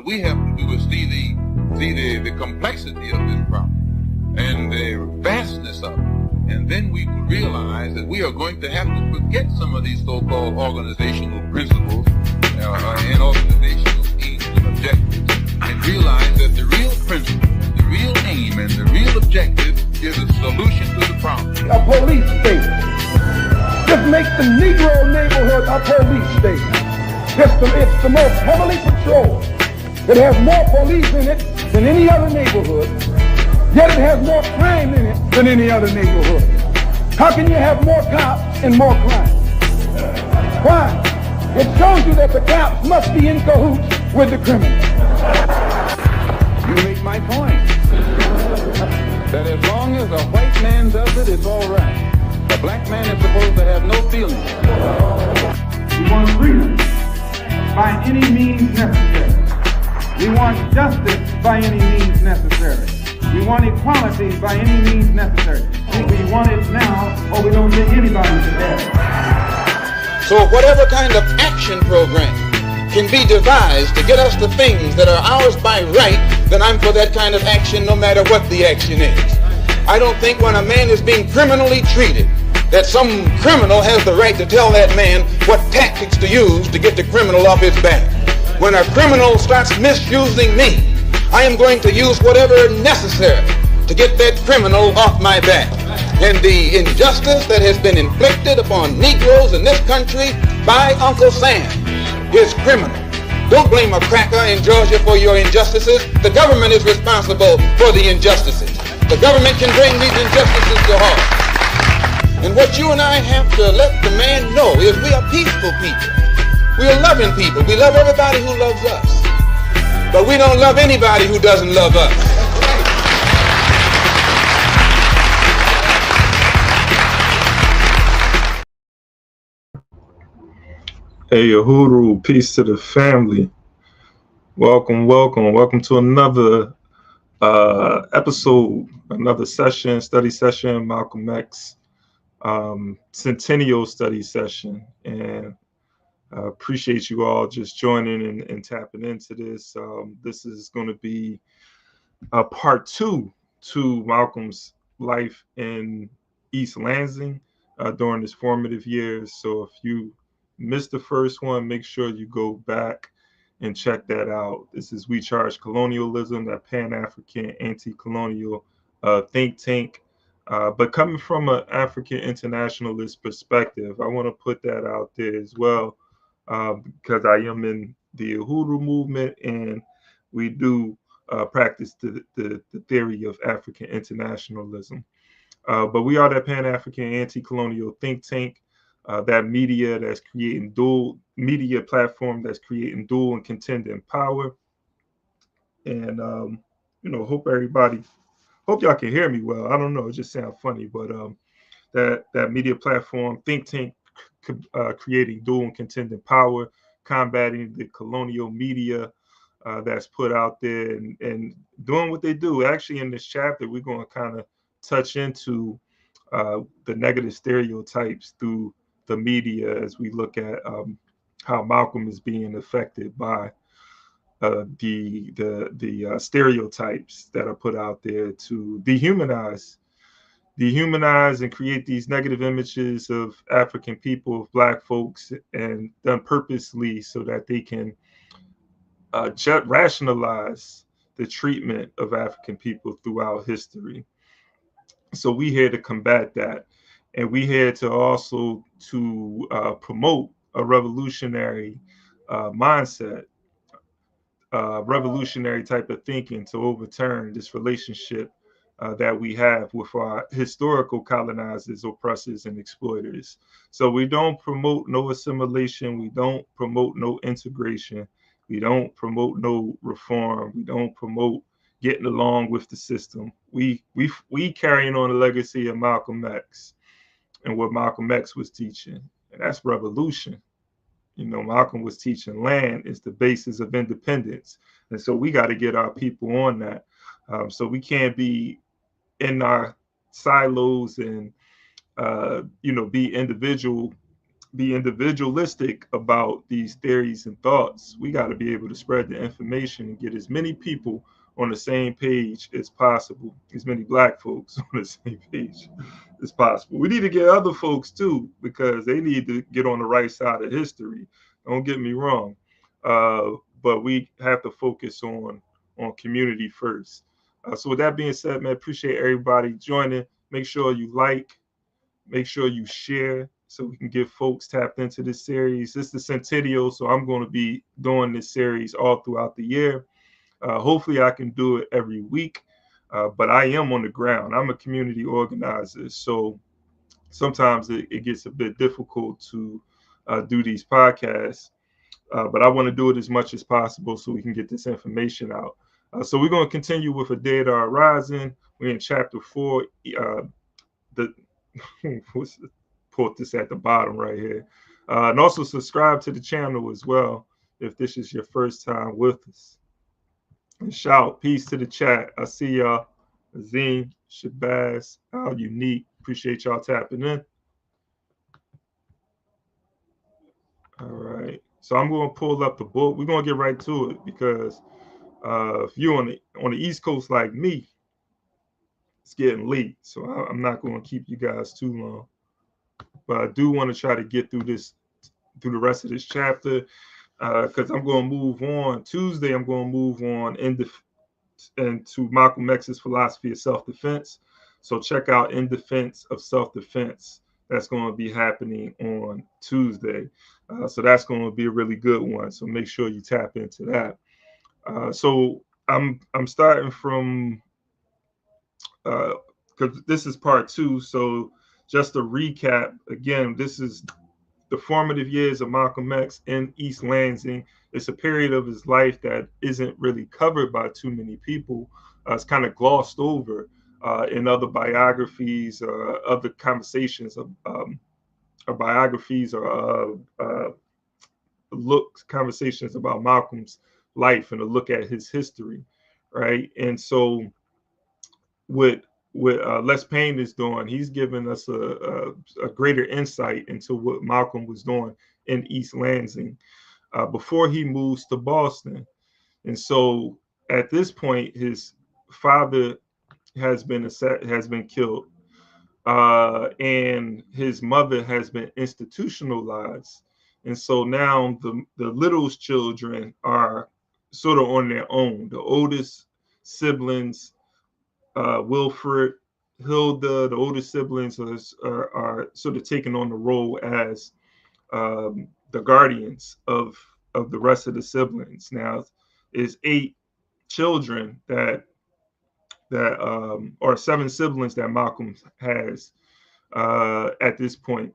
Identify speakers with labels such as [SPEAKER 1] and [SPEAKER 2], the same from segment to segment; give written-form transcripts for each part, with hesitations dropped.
[SPEAKER 1] we have to do is see the complexity of this problem and the vastness of it. And then we will realize that we are going to have to forget some of these so-called organizational principles and organizational aims and objectives, and realize that the real principle, the real aim, and the real objective is a solution to the problem.
[SPEAKER 2] A police state. Just make the Negro neighborhood a police state. It's the most heavily patrolled. It has more police in it than any other neighborhood, yet it has more crime in it than any other neighborhood. How can you have more cops and more crime? Why? It shows you that the cops must be in cahoots with the criminals. You make my point. That as long as a white man does it, it's all right. A black man is supposed to have no feelings. We want freedom by any means necessary. We want justice by any means necessary. We want equality by any means necessary. We want it now, or we don't take anybody to death.
[SPEAKER 3] So whatever kind of action program can be devised to get us the things that are ours by right, then I'm for that kind of action no matter what the action is. I don't think when a man is being criminally treated that some criminal has the right to tell that man what tactics to use to get the criminal off his back. When a criminal starts misusing me, I am going to use whatever necessary to get that criminal off my back. And the injustice that has been inflicted upon Negroes in this country by Uncle Sam is criminal. Don't blame a cracker in Georgia for your injustices. The government is responsible for the injustices. The government can bring these injustices to halt. And what you and I have to let the man know is we are peaceful people. We are loving people. We love everybody who loves us. But we don't love anybody who doesn't love us.
[SPEAKER 4] Hey, Uhuru, peace to the family. Welcome to another episode, another session, study session, Malcolm X Centennial study session. And appreciate you all just joining and tapping into this. This is going to be part 2 to Malcolm's life in East Lansing during his formative years. So if you missed the first one, make sure you go back and check that out. This is We Charge Colonialism, that Pan-African anti-colonial think tank. But coming from an African internationalist perspective, I want to put that out there as well, because I am in the Uhuru movement, and we do practice the theory of African internationalism. But we are that Pan-African anti-colonial think tank. That media that's creating dual media platform that's creating dual and contending power. And hope y'all can hear me well. I don't know, it just sounds funny, but that media platform think tank creating dual and contending power, combating the colonial media that's put out there and doing what they do. Actually, in this chapter, we're going to kind of touch into the negative stereotypes through the media as we look at how Malcolm is being affected by the stereotypes that are put out there to dehumanize and create these negative images of African people, of Black folks, and done purposely so that they can rationalize the treatment of African people throughout history. So we here to combat that. And we here to also to promote a revolutionary mindset, revolutionary type of thinking to overturn this relationship that we have with our historical colonizers, oppressors, and exploiters. So we don't promote no assimilation. We don't promote no integration. We don't promote no reform. We don't promote getting along with the system. We carrying on the legacy of Malcolm X and what Malcolm X was teaching, and that's revolution. Malcolm was teaching land is the basis of independence, and so we got to get our people on that. So we can't be in our silos and be individual be individualistic about these theories and thoughts. We got to be able to spread the information and get as many people on the same page as possible, as many Black folks on the same page as possible. We need to get other folks too, because they need to get on the right side of history. Don't get me wrong, but we have to focus on community first. So with that being said, man, appreciate everybody joining. Make sure you like, make sure you share, so we can get folks tapped into this series. This is the Centennial, so I'm going to be doing this series all throughout the year. Hopefully I can do it every week, but I am on the ground. I'm a community organizer, so sometimes it gets a bit difficult to do these podcasts, but I want to do it as much as possible so we can get this information out. So we're going to continue with A Day That Are Rising. We're in chapter 4. Put this at the bottom right here. And also subscribe to the channel as well if this is your first time with us. And shout peace to the chat. I see y'all. Azim, Shabazz, How Unique. Appreciate y'all tapping in. All right. So I'm going to pull up the book. We're going to get right to it because if you're on the East Coast like me, it's getting late. So I'm not going to keep you guys too long. But I do want to try to get through the rest of this chapter, because I'm going to move on. Tuesday, I'm going to move on into Malcolm X's philosophy of self-defense. So check out In Defense of Self-Defense. That's going to be happening on Tuesday. So that's going to be a really good one. So make sure you tap into that. So I'm starting from, because this is part 2. So just to recap, again, this is the formative years of Malcolm X in East Lansing. It's a period of his life that isn't really covered by too many people. It's kind of glossed over in other biographies, other conversations or biographies, or conversations about Malcolm's life and a look at his history, right? And so with Les Payne is doing, he's given us a greater insight into what Malcolm was doing in East Lansing before he moves to Boston. And so at this point, his father has been killed, and his mother has been institutionalized. And so now the littlest children are sort of on their own. The oldest siblings, Wilfred, Hilda, the older siblings are sort of taking on the role as the guardians of the rest of the siblings. Now, is 8 children that or 7 siblings that Malcolm has at this point.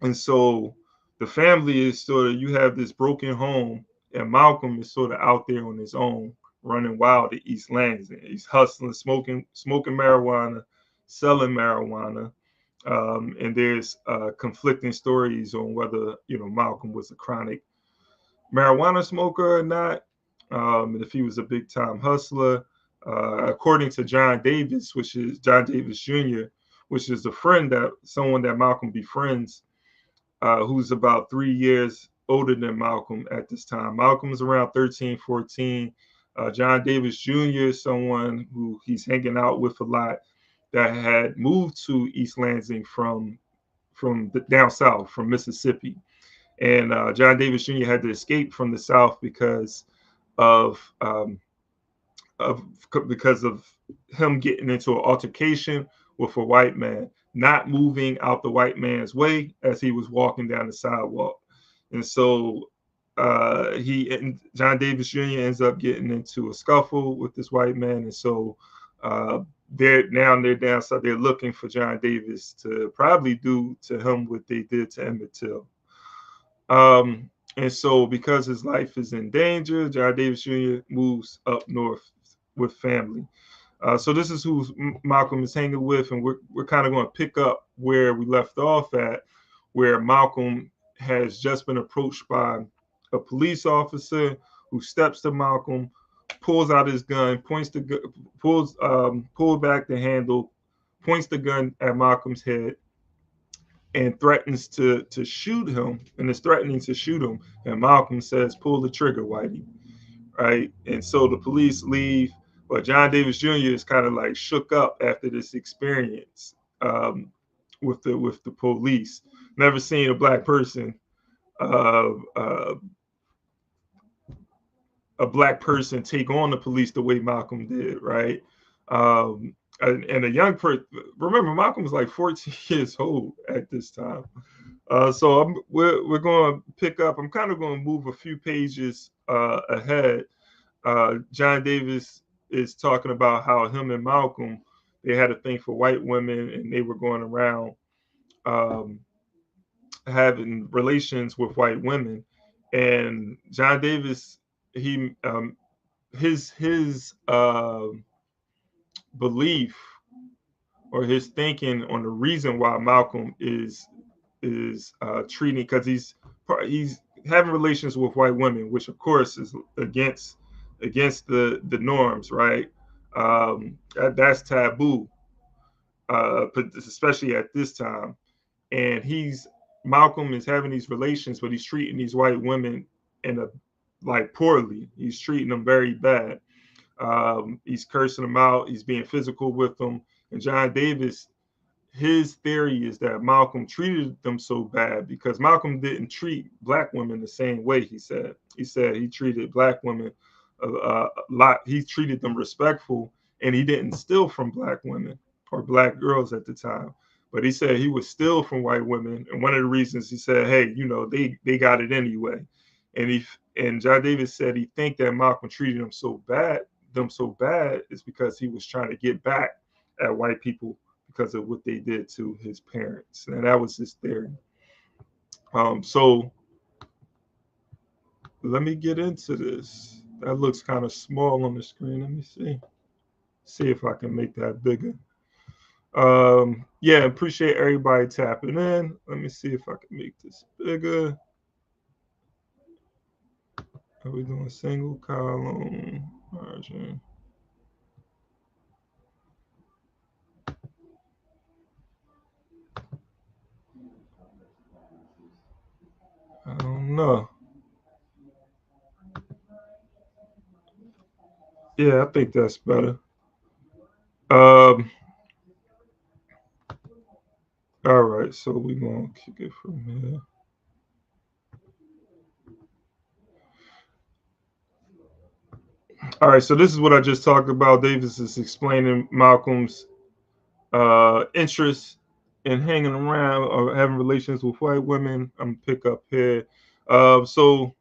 [SPEAKER 4] And so the family is sort of, you have this broken home, and Malcolm is sort of out there on his own, running wild at East Lansing. He's hustling, smoking marijuana, selling marijuana, and there's conflicting stories on whether Malcolm was a chronic marijuana smoker or not, and if he was a big time hustler. According to John Davis Jr., which is someone that Malcolm befriends, who's about 3 years older than Malcolm at this time. Malcolm is around 13, 14. John Davis Jr. is someone who he's hanging out with a lot, that had moved to East Lansing from down south, from Mississippi. And John Davis Jr. had to escape from the South because of him getting into an altercation with a white man, not moving out the white man's way as he was walking down the sidewalk. And so John Davis Jr. ends up getting into a scuffle with this white man. And so they're down south. They're looking for John Davis to probably do to him what they did to Emmett Till. And so because his life is in danger, John Davis Jr. moves up north with family. So this is who Malcolm is hanging with, and we're kind of going to pick up where we left off at, where Malcolm has just been approached by a police officer who steps to Malcolm, pulls out his gun, pulls back the handle, points the gun at Malcolm's head, and threatens to shoot him, and is threatening to shoot him. And Malcolm says, "Pull the trigger, Whitey." Right? And so the police leave, but John Davis Jr. is kind of like shook up after this experience with the police. Never seen a black person, a black person take on the police the way Malcolm did, right? And a young person. Remember, Malcolm was like 14 years old at this time. So we're going to pick up. I'm kind of going to move a few pages ahead. John Davis is talking about how him and Malcolm, they had a thing for white women, and they were going around having relations with white women. And John Davis, his belief or his thinking on the reason why Malcolm is treating, because he's having relations with white women, which of course is against the norms, right? That's taboo, especially at this time. And Malcolm is having these relations, but he's treating these white women poorly. He's treating them very bad. He's cursing them out. He's being physical with them. And John Davis, his theory is that Malcolm treated them so bad because Malcolm didn't treat black women the same way. He said he treated black women a lot. He treated them respectful, and he didn't steal from black women or black girls at the time. But he said he would steal from white women, and one of the reasons he said, "Hey, they got it anyway." And John Davis said he think that Malcolm treated them so bad is because he was trying to get back at white people because of what they did to his parents, and that was his theory. So let me get into this. That looks kind of small on the screen. Let me see if I can make that bigger. Yeah, appreciate everybody tapping in. Let me see if I can make this bigger. Are we doing single column margin? I don't know. Yeah, I think that's better. All right, so we're going to kick it from here. All right, so this is what I just talked about. Davis is explaining Malcolm's interest in hanging around or having relations with white women. I'm going to pick up here. So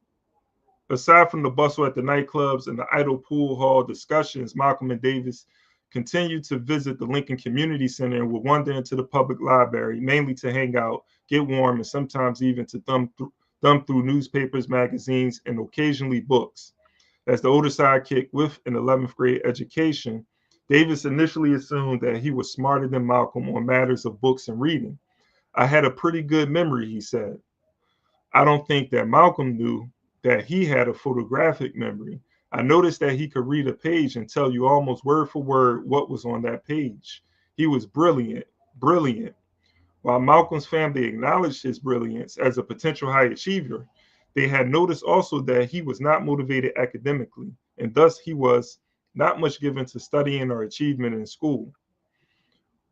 [SPEAKER 4] aside from the bustle at the nightclubs and the idle pool hall discussions, Malcolm and Davis continued to visit the Lincoln Community Center and would wander into the public library, mainly to hang out, get warm, and sometimes even to thumb through newspapers, magazines, and occasionally books. As the older sidekick with an 11th grade education, Davis initially assumed that he was smarter than Malcolm on matters of books and reading. "I had a pretty good memory," he said. I don't think that Malcolm knew that he had a photographic memory. I noticed that he could read a page and tell you almost word for word what was on that page. He was brilliant. While Malcolm's family acknowledged his brilliance as a potential high achiever, they had noticed also that he was not motivated academically, and thus he was not much given to studying or achievement in school.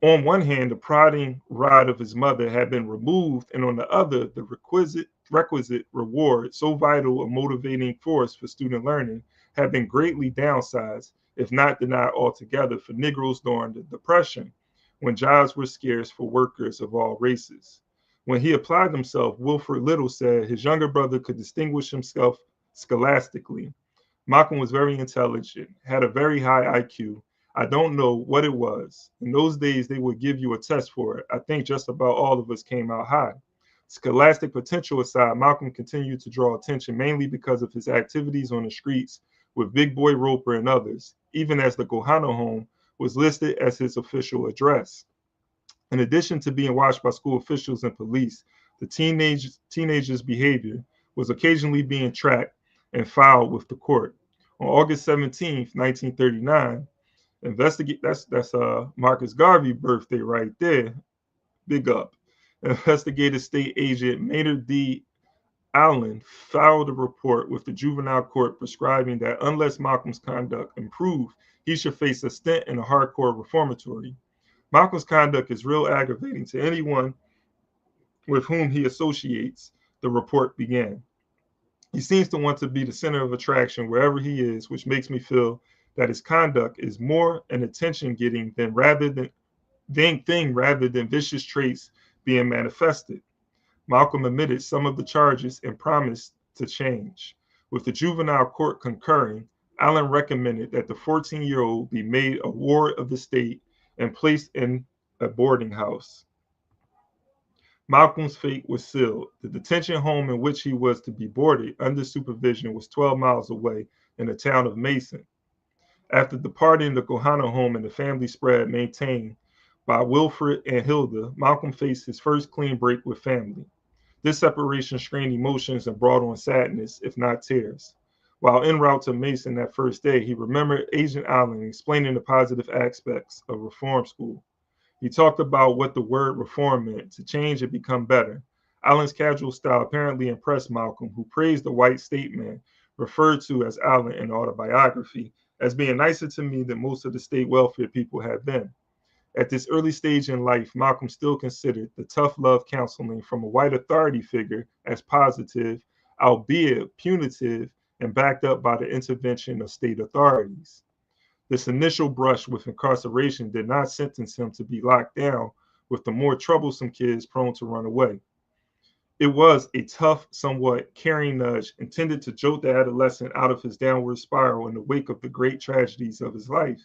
[SPEAKER 4] On one hand, the prodding rod of his mother had been removed, and on the other, the requisite reward, so vital a motivating force for student learning, had been greatly downsized, if not denied altogether, for Negroes during the Depression, when jobs were scarce for workers of all races. When he applied himself, Wilford Little said his younger brother could distinguish himself scholastically. Malcolm was very intelligent, had a very high IQ. I don't know what it was. In those days, they would give you a test for it. I think just about all of us came out high. Scholastic potential aside, Malcolm continued to draw attention mainly because of his activities on the streets with Big Boy Roper and others, even as the Gohana home was listed as his official address. In addition to being watched by school officials and police, the teenagers' behavior was occasionally being tracked and filed with the court. On August 17th, 1939, that's Marcus Garvey's birthday right there. Big up. investigative state agent Maynard D. Allen filed a report with the juvenile court prescribing that unless Malcolm's conduct improved, he should face a stint in a hardcore reformatory. Malcolm's conduct is real aggravating to anyone with whom he associates, the report began. He seems to want to be the center of attraction wherever he is, which makes me feel that his conduct is more an attention-getting rather than vicious traits being manifested. Malcolm admitted some of the charges and promised to change. With the juvenile court concurring, Allen recommended that the 14-year-old be made a ward of the state and placed in a boarding house. Malcolm's fate was sealed. The detention home in which he was to be boarded under supervision was 12 miles away in the town of Mason. After departing the Kohana home and the family spread maintained by Wilfred and Hilda, Malcolm faced his first clean break with family. This separation strained emotions and brought on sadness, if not tears. While en route to Mason that first day, he remembered Agent Allen explaining the positive aspects of reform school. He talked about what the word reform meant, to change and become better. Allen's casual style apparently impressed Malcolm, who praised the white statesman, referred to as Allen in the autobiography, as being nicer to me than most of the state welfare people had been. At this early stage in life, Malcolm still considered the tough love counseling from a white authority figure as positive, albeit punitive, and backed up by the intervention of state authorities. This initial brush with incarceration did not sentence him to be locked down with the more troublesome kids prone to run away. It was a tough, somewhat caring nudge intended to jolt the adolescent out of his downward spiral in the wake of the great tragedies of his life.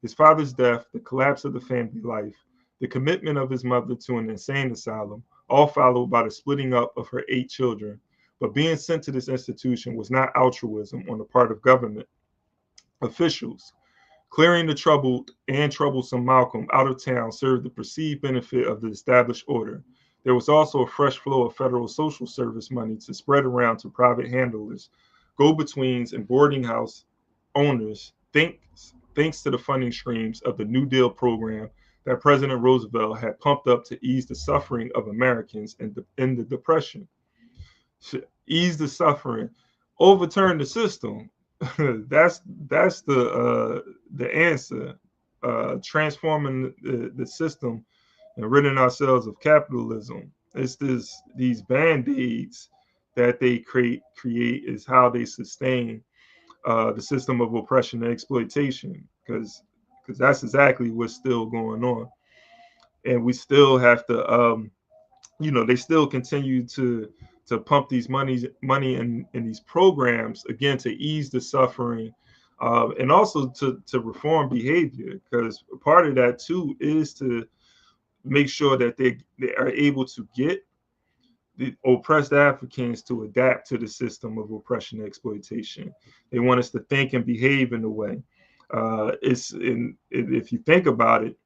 [SPEAKER 4] His father's death, the collapse of the family life, the commitment of his mother to an insane asylum, all followed by the splitting up of her 8 children. But being sent to this institution was not altruism on the part of government officials. Clearing the troubled and troublesome Malcolm out of town served the perceived benefit of the established order. There was also a fresh flow of federal social service money to spread around to private handlers, go-betweens, and boarding house owners, thanks to the funding streams of the New Deal program that President Roosevelt had pumped up to ease the suffering of Americans in the Depression. Ease the suffering, overturn the system. that's the answer. Transforming the system and ridding ourselves of capitalism. It's these band-aids that they create is how they sustain the system of oppression and exploitation, because that's exactly what's still going on. And we still have to, they still continue to pump these money in these programs, again, to ease the suffering, and also to reform behavior, because part of that too is to make sure that they are able to get the oppressed Africans to adapt to the system of oppression and exploitation. They want us to think and behave in a way. If you think about it,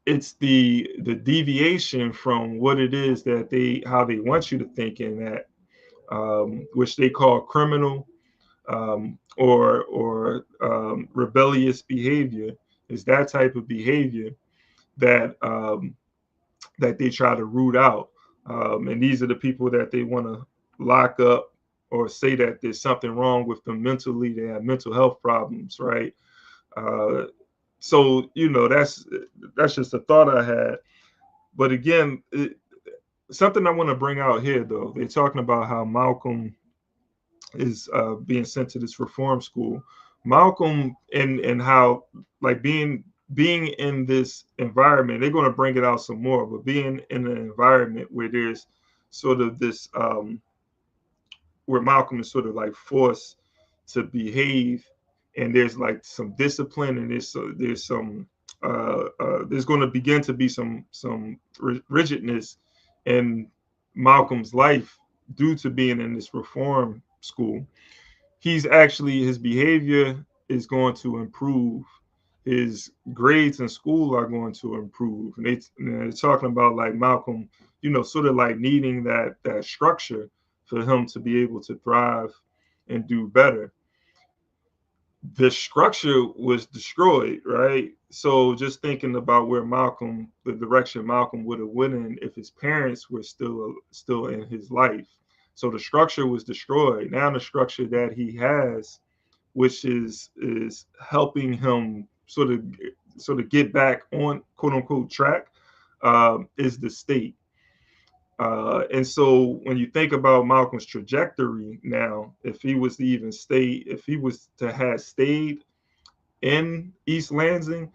[SPEAKER 4] it's the deviation from what it is that how they want you to think in that, which they call criminal or rebellious behavior, is that type of behavior that they try to root out. And these are the people that they want to lock up or say that there's something wrong with them mentally. They have mental health problems, right? So, that's just a thought I had. But again, something I want to bring out here, though, they're talking about how Malcolm is being sent to this reform school. Malcolm and how, like, being in this environment, they're going to bring it out some more, but being in an environment where there's sort of this, where Malcolm is sort of like forced to behave, and there's like some discipline, and there's some there's going to begin to be some rigidness in Malcolm's life due to being in this reform school. His behavior is going to improve. His grades in school are going to improve. And they're talking about, like, Malcolm, sort of like needing that structure for him to be able to thrive and do better. the structure was destroyed, right? So just thinking about where Malcolm, the direction Malcolm would have went in if his parents were still in his life. So the structure was destroyed. Now the structure that he has, which is helping him sort of get back on quote unquote track, is the state. And so when you think about Malcolm's trajectory now, if he was to even stay, if he was to have stayed in East Lansing,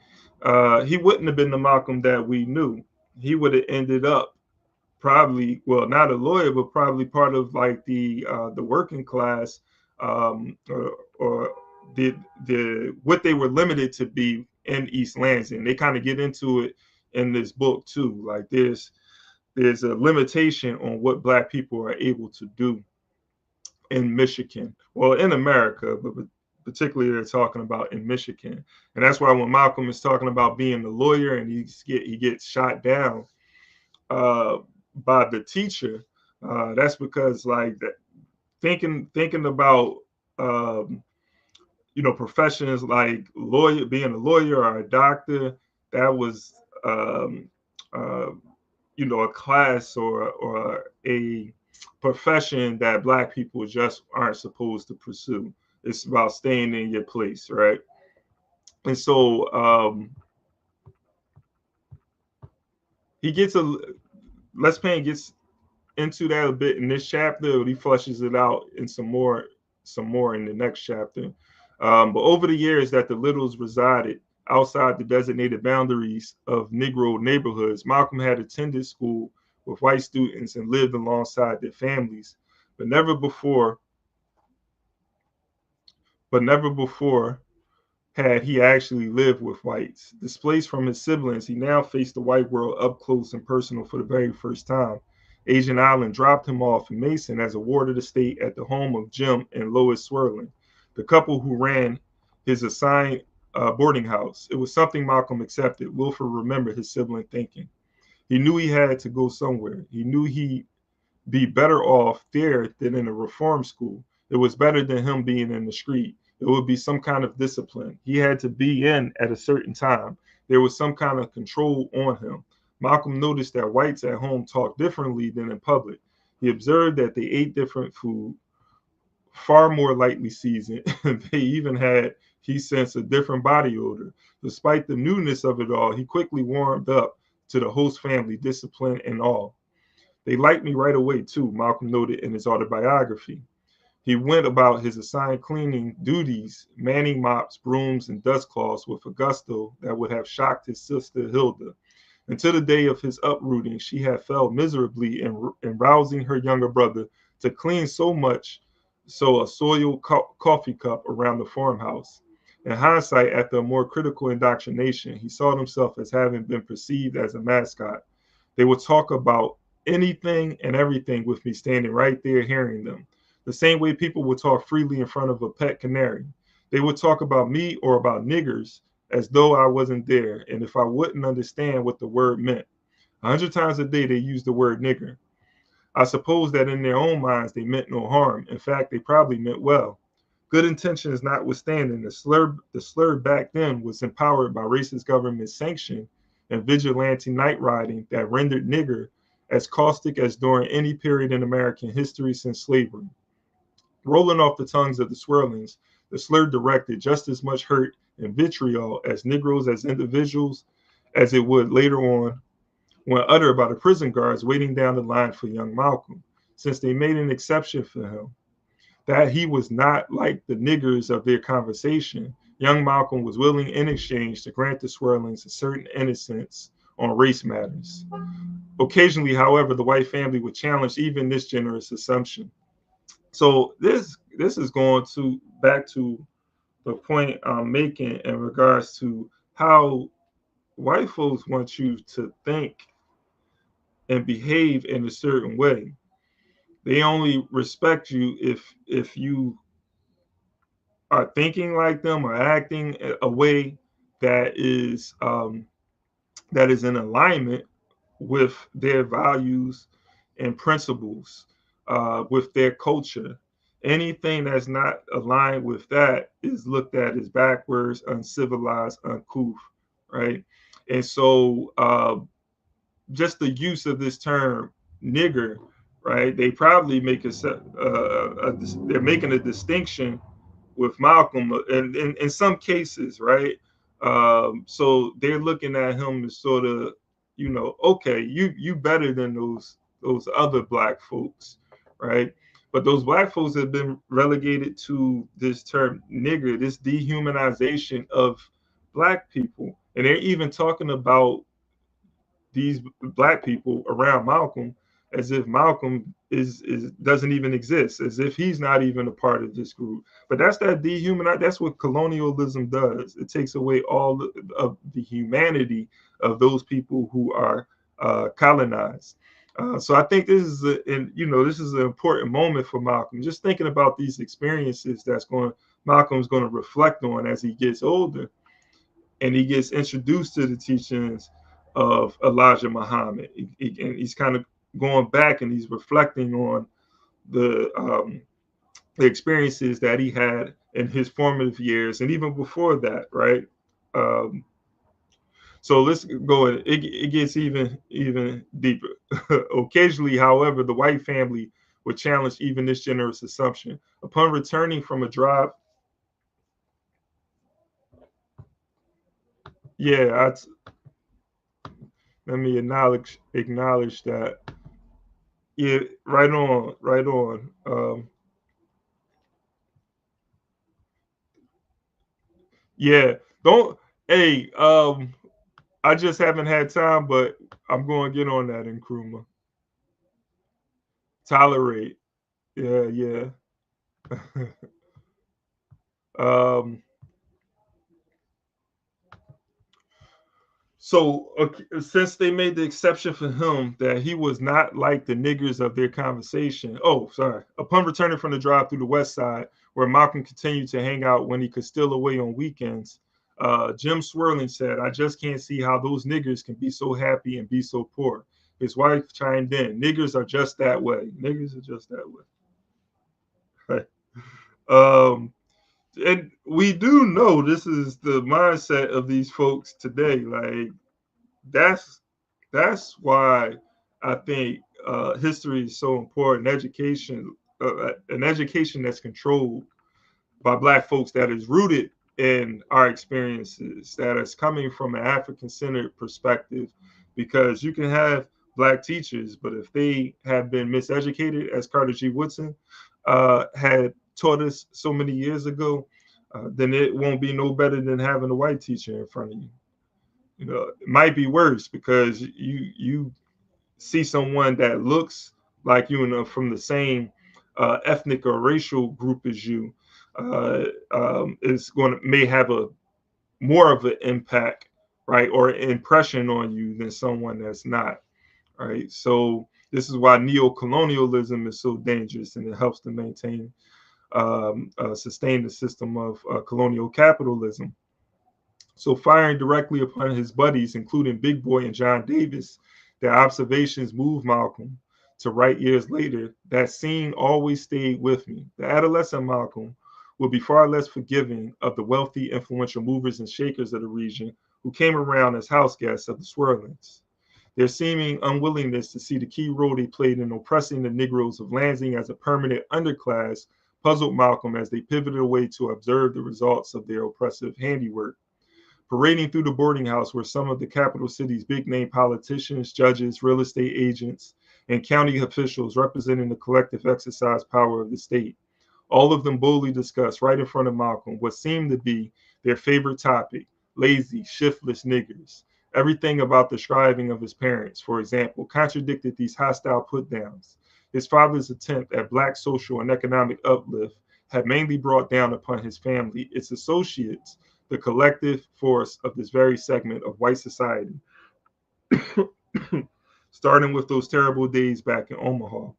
[SPEAKER 4] he wouldn't have been the Malcolm that we knew. He would have ended up probably, well, not a lawyer, but probably part of like the working class, or the what they were limited to be in East Lansing. They kind of get into it in this book too. Like there's a limitation on what Black people are able to do in Michigan, well, in America, but particularly they're talking about in Michigan. And that's why when Malcolm is talking about being the lawyer and he gets shot down by the teacher, that's because like that, thinking about professions like lawyer, being a lawyer or a doctor, that was a class or a profession that Black people just aren't supposed to pursue. It's about staying in your place, right? And so Les Payne gets into that a bit in this chapter, but he flushes it out in some more in the next chapter. But over the years that the Littles resided outside the designated boundaries of Negro neighborhoods, Malcolm had attended school with white students and lived alongside their families, but never before had he actually lived with whites. Displaced from his siblings, he now faced the white world up close and personal for the very first time. Agent Island dropped him off in Mason as a ward of the state at the home of Jim and Lois Swirling, the couple who ran his assigned boarding house. It was something Malcolm accepted. Wilford remembered his sibling thinking. He knew he had to go somewhere. He knew he'd be better off there than in a reform school. It was better than him being in the street. It would be some kind of discipline. He had to be in at a certain time. There was some kind of control on him. Malcolm noticed that whites at home talked differently than in public. He observed that they ate different food, far more lightly seasoned. They even had, he sensed, a different body odor. Despite the newness of it all, he quickly warmed up to the host family discipline and all. They liked me right away, too, Malcolm noted in his autobiography. He went about his assigned cleaning duties, manning mops, brooms, and dust cloths with a gusto that would have shocked his sister Hilda. Until the day of his uprooting, she had failed miserably in rousing her younger brother to clean a soiled coffee cup around the farmhouse. In hindsight, after a more critical indoctrination, he saw himself as having been perceived as a mascot. They would talk about anything and everything with me standing right there hearing them. The same way people would talk freely in front of a pet canary. They would talk about me or about niggers as though I wasn't there, and if I wouldn't understand what the word meant. 100 times a day they used the word nigger. I suppose that in their own minds they meant no harm. In fact, they probably meant well. Good intentions notwithstanding, the slur back then was empowered by racist government sanction and vigilante night riding that rendered nigger as caustic as during any period in American history since slavery. Rolling off the tongues of the Swirlings, the slur directed just as much hurt and vitriol as Negroes as individuals as it would later on when uttered by the prison guards waiting down the line for young Malcolm, since they made an exception for him. That he was not like the niggers of their conversation, young Malcolm was willing in exchange to grant the Swirlings a certain innocence on race matters. Occasionally, however, the white family would challenge even this generous assumption. So this is going to back to the point I'm making in regards to how white folks want you to think and behave in a certain way. They only respect you if you are thinking like them or acting a way that is in alignment with their values and principles, with their culture. Anything that's not aligned with that is looked at as backwards, uncivilized, uncouth, right? And so just the use of this term nigger, right? They probably make they're making a distinction with Malcolm, and in some cases, right? So they're looking at him as sort of, okay, you better than those other black folks, right? But those black folks have been relegated to this term nigger, this dehumanization of black people, and they're even talking about these black people around Malcolm as if Malcolm is doesn't even exist, as if he's not even a part of this group. But that's that dehumanize. That's what colonialism does. It takes away all of the humanity of those people who are colonized. So I think this is this is an important moment for Malcolm. Just thinking about these experiences Malcolm's going to reflect on as he gets older, and he gets introduced to the teachings of Elijah Muhammad. And he's kind of going back and he's reflecting on the experiences that he had in his formative years and even before that, right? So let's go. It gets even deeper. Occasionally, however, the white family would challenge even this generous assumption. Upon returning from a drive, yeah, let me acknowledge that. Yeah, right on. Yeah, don't. Hey, I just haven't had time, but I'm going to get on that, Nkrumah. Tolerate. Yeah. So since they made the exception for him that he was not like the niggers of their conversation. Oh, sorry. Upon returning from the drive through the West Side, where Malcolm continued to hang out when he could steal away on weekends, Jim Swirling said, "I just can't see how those niggers can be so happy and be so poor." His wife chimed in, "Niggers are just that way. Niggers are just that way." And we do know this is the mindset of these folks today. Like that's why I think history is so important. Education, an education that's controlled by Black folks, that is rooted in our experiences, that is coming from an African-centered perspective. Because you can have Black teachers, but if they have been miseducated, as Carter G. Woodson had taught us so many years ago, then it won't be no better than having a white teacher in front of you. It might be worse because you see someone that looks like you, from the same ethnic or racial group as you, may have a more of an impact, right, or impression on you than someone that's not, right? So this is why neo-colonialism is so dangerous, and it helps to sustain the system of colonial capitalism. So firing directly upon his buddies, including Big Boy and John Davis, their observations moved Malcolm to write years later, "That scene always stayed with me. The adolescent Malcolm would be far less forgiving of the wealthy, influential movers and shakers of the region who came around as house guests of the Swirlings. Their seeming unwillingness to see the key role they played in oppressing the Negroes of Lansing as a permanent underclass puzzled Malcolm as they pivoted away to observe the results of their oppressive handiwork. Parading through the boarding house were some of the capital city's big-name politicians, judges, real estate agents, and county officials representing the collective exercise power of the state. All of them boldly discussed right in front of Malcolm what seemed to be their favorite topic: lazy, shiftless niggers. Everything about the striving of his parents, for example, contradicted these hostile put-downs. His father's attempt at Black social and economic uplift had mainly brought down upon his family, its associates, the collective force of this very segment of white society, starting with those terrible days back in Omaha.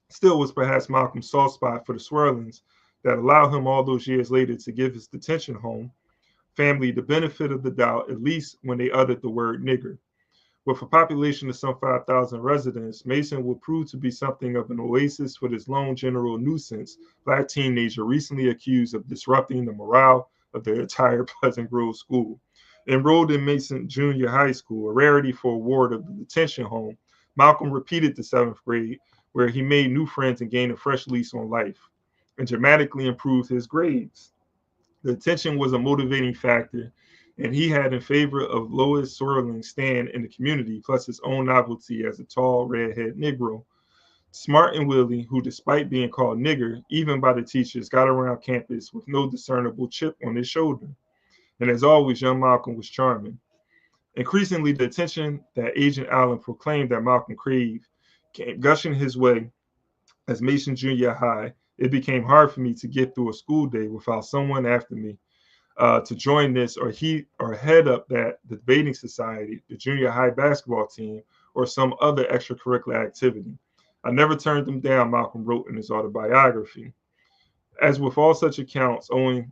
[SPEAKER 4] Still was perhaps Malcolm's soft spot for the Swirlings that allowed him all those years later to give his detention home family the benefit of the doubt, at least when they uttered the word nigger. With a population of some 5,000 residents, Mason would prove to be something of an oasis for this lone general nuisance Black teenager recently accused of disrupting the morale of the entire Pleasant Grove school. Enrolled in Mason Junior High School, a rarity for a ward of the detention home, Malcolm repeated the 7th grade, where he made new friends and gained a fresh lease on life, and dramatically improved his grades. The attention was a motivating factor, and he had in favor of Lois Sorling's stand in the community, plus his own novelty as a tall, redhead Negro. Smart and Willie, who despite being called nigger, even by the teachers, got around campus with no discernible chip on his shoulder. And as always, young Malcolm was charming. Increasingly, the attention that Agent Allen proclaimed that Malcolm craved came gushing his way as Mason Junior High. It became hard for me to get through a school day without someone after me to join this or head up the debating society, the junior high basketball team, or some other extracurricular activity. I never turned them down, Malcolm wrote in his autobiography. As with all such accounts, owing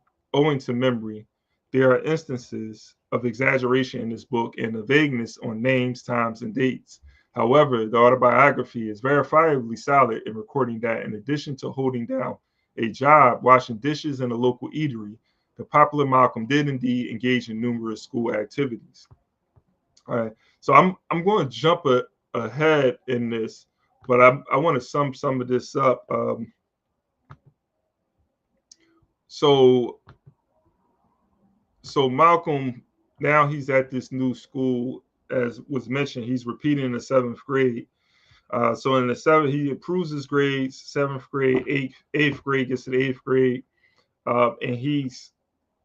[SPEAKER 4] to memory, there are instances of exaggeration in this book and a vagueness on names, times, and dates. However, the autobiography is verifiably solid in recording that in addition to holding down a job washing dishes in a local eatery, the popular Malcolm did indeed engage in numerous school activities. All right, so I'm going to jump ahead in this, but I want to sum some of this up. So Malcolm, now he's at this new school, as was mentioned, he's repeating the 7th grade. So in the 7th, he improves his grades, 7th grade, 8th grade, gets to the 8th grade, and he's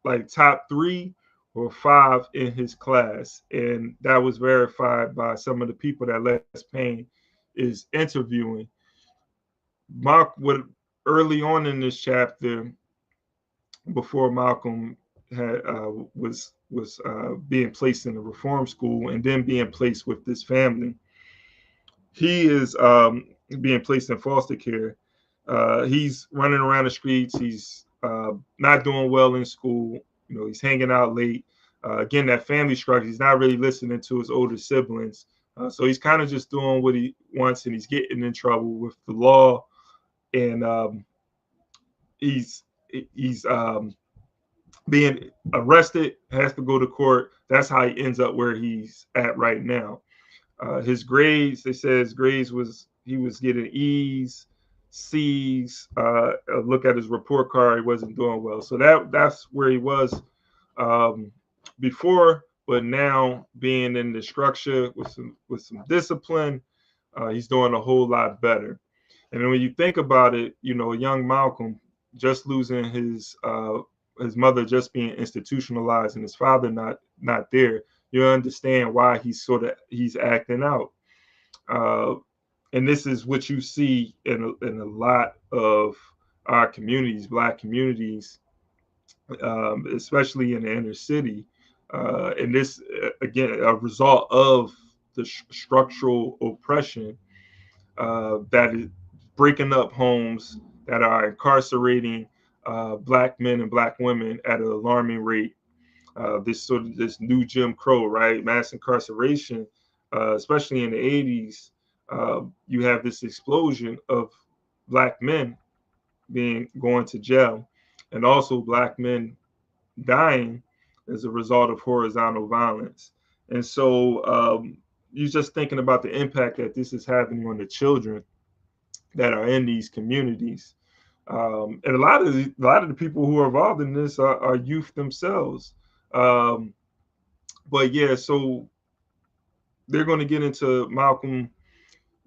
[SPEAKER 4] like top 3 or 5 in his class. And that was verified by some of the people that Les Payne is interviewing. Early on in this chapter, before Malcolm was being placed in a reform school and then being placed with this family, he is being placed in foster care. He's running around the streets. He's not doing well in school. You know, he's hanging out late. Again, that family structure. He's not really listening to his older siblings. So he's kind of just doing what he wants, and he's getting in trouble with the law. And he's being arrested, has to go to court. That's how he ends up where he's at right now. His grades, they say his grades he was getting E's, C's. Look at his report card, he wasn't doing well. So that's where he was before, but now being in the structure with some discipline, he's doing a whole lot better. And then when you think about it, you know, young Malcolm just losing his mother just being institutionalized and his father not there, you understand why he's acting out. And this is what you see in a lot of our communities, Black communities, especially in the inner city. And this, again, a result of the structural oppression that is breaking up homes, that are incarcerating Black men and Black women at an alarming rate. This new Jim Crow, right? Mass incarceration, especially in the 80s, you have this explosion of Black men going to jail, and also Black men dying as a result of horizontal violence. And so you're just thinking about the impact that this is having on the children that are in these communities. And a lot of the people who are involved in this are youth themselves. But yeah, so they're going to get into Malcolm.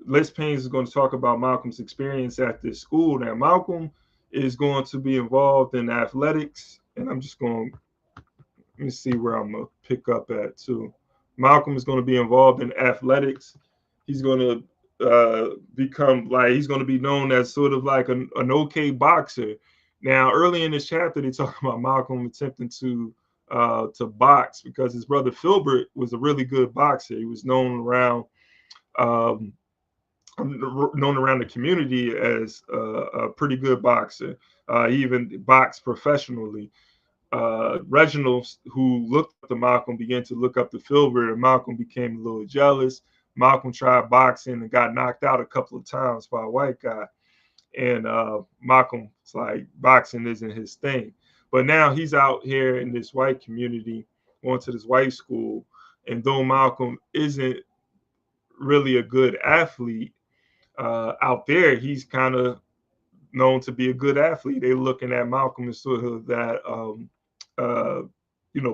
[SPEAKER 4] Les Payne is going to talk about Malcolm's experience at this school. Now, Malcolm is going to be involved in athletics, and I'm just going to, let me see where I'm going to pick up at too. Malcolm is going to be involved in athletics. He's going to he's going to be known as sort of like an okay boxer. Now, early in this chapter, they talk about Malcolm attempting to box because his brother Filbert was a really good boxer. He was known around the community as a pretty good boxer. He even boxed professionally. Reginald, who looked up to Malcolm, began to look up to Filbert, and Malcolm became a little jealous. Malcolm tried boxing and got knocked out a couple of times by a white guy. And Malcolm's like, boxing isn't his thing. But now he's out here in this white community, going to this white school. And though Malcolm isn't really a good athlete out there, he's kind of known to be a good athlete. They're looking at Malcolm as sort of that,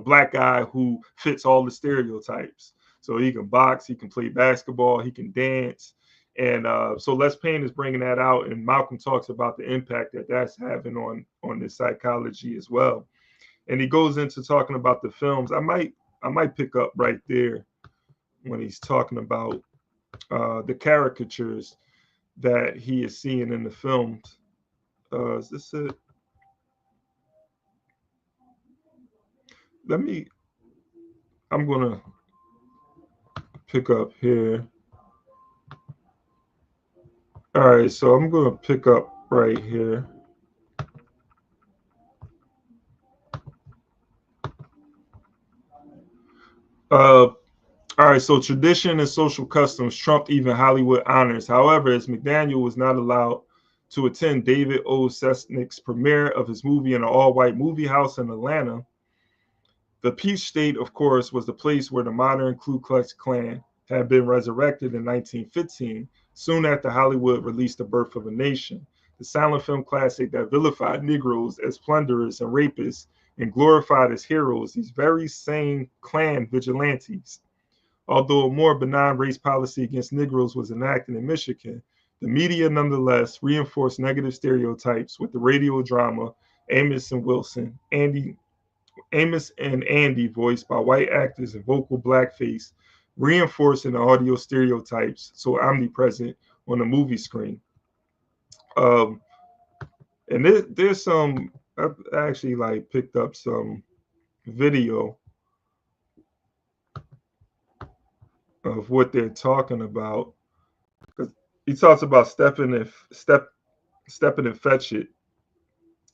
[SPEAKER 4] black guy who fits all the stereotypes. So he can box, he can play basketball, he can dance. And so Les Payne is bringing that out, and Malcolm talks about the impact that that's having on the psychology as well. And he goes into talking about the films. I might pick up right there when he's talking about the caricatures that he is seeing in the films. Is this it? I'm gonna pick up here. All right, so I'm going to pick up right here. All right, so tradition and social customs trumped even Hollywood honors. However, as McDaniel was not allowed to attend David O. Selznick's premiere of his movie in an all-white movie house in Atlanta, the Peach State, of course, was the place where the modern Ku Klux Klan had been resurrected in 1915, soon after Hollywood released The Birth of a Nation, the silent film classic that vilified Negroes as plunderers and rapists and glorified as heroes these very same Klan vigilantes. Although a more benign race policy against Negroes was enacted in Michigan, the media nonetheless reinforced negative stereotypes with the radio drama Amos and Andy, voiced by white actors in vocal blackface, reinforcing the audio stereotypes so omnipresent on the movie screen. And there's some, I've actually picked up some video of what they're talking about. He talks about stepping and fetch it.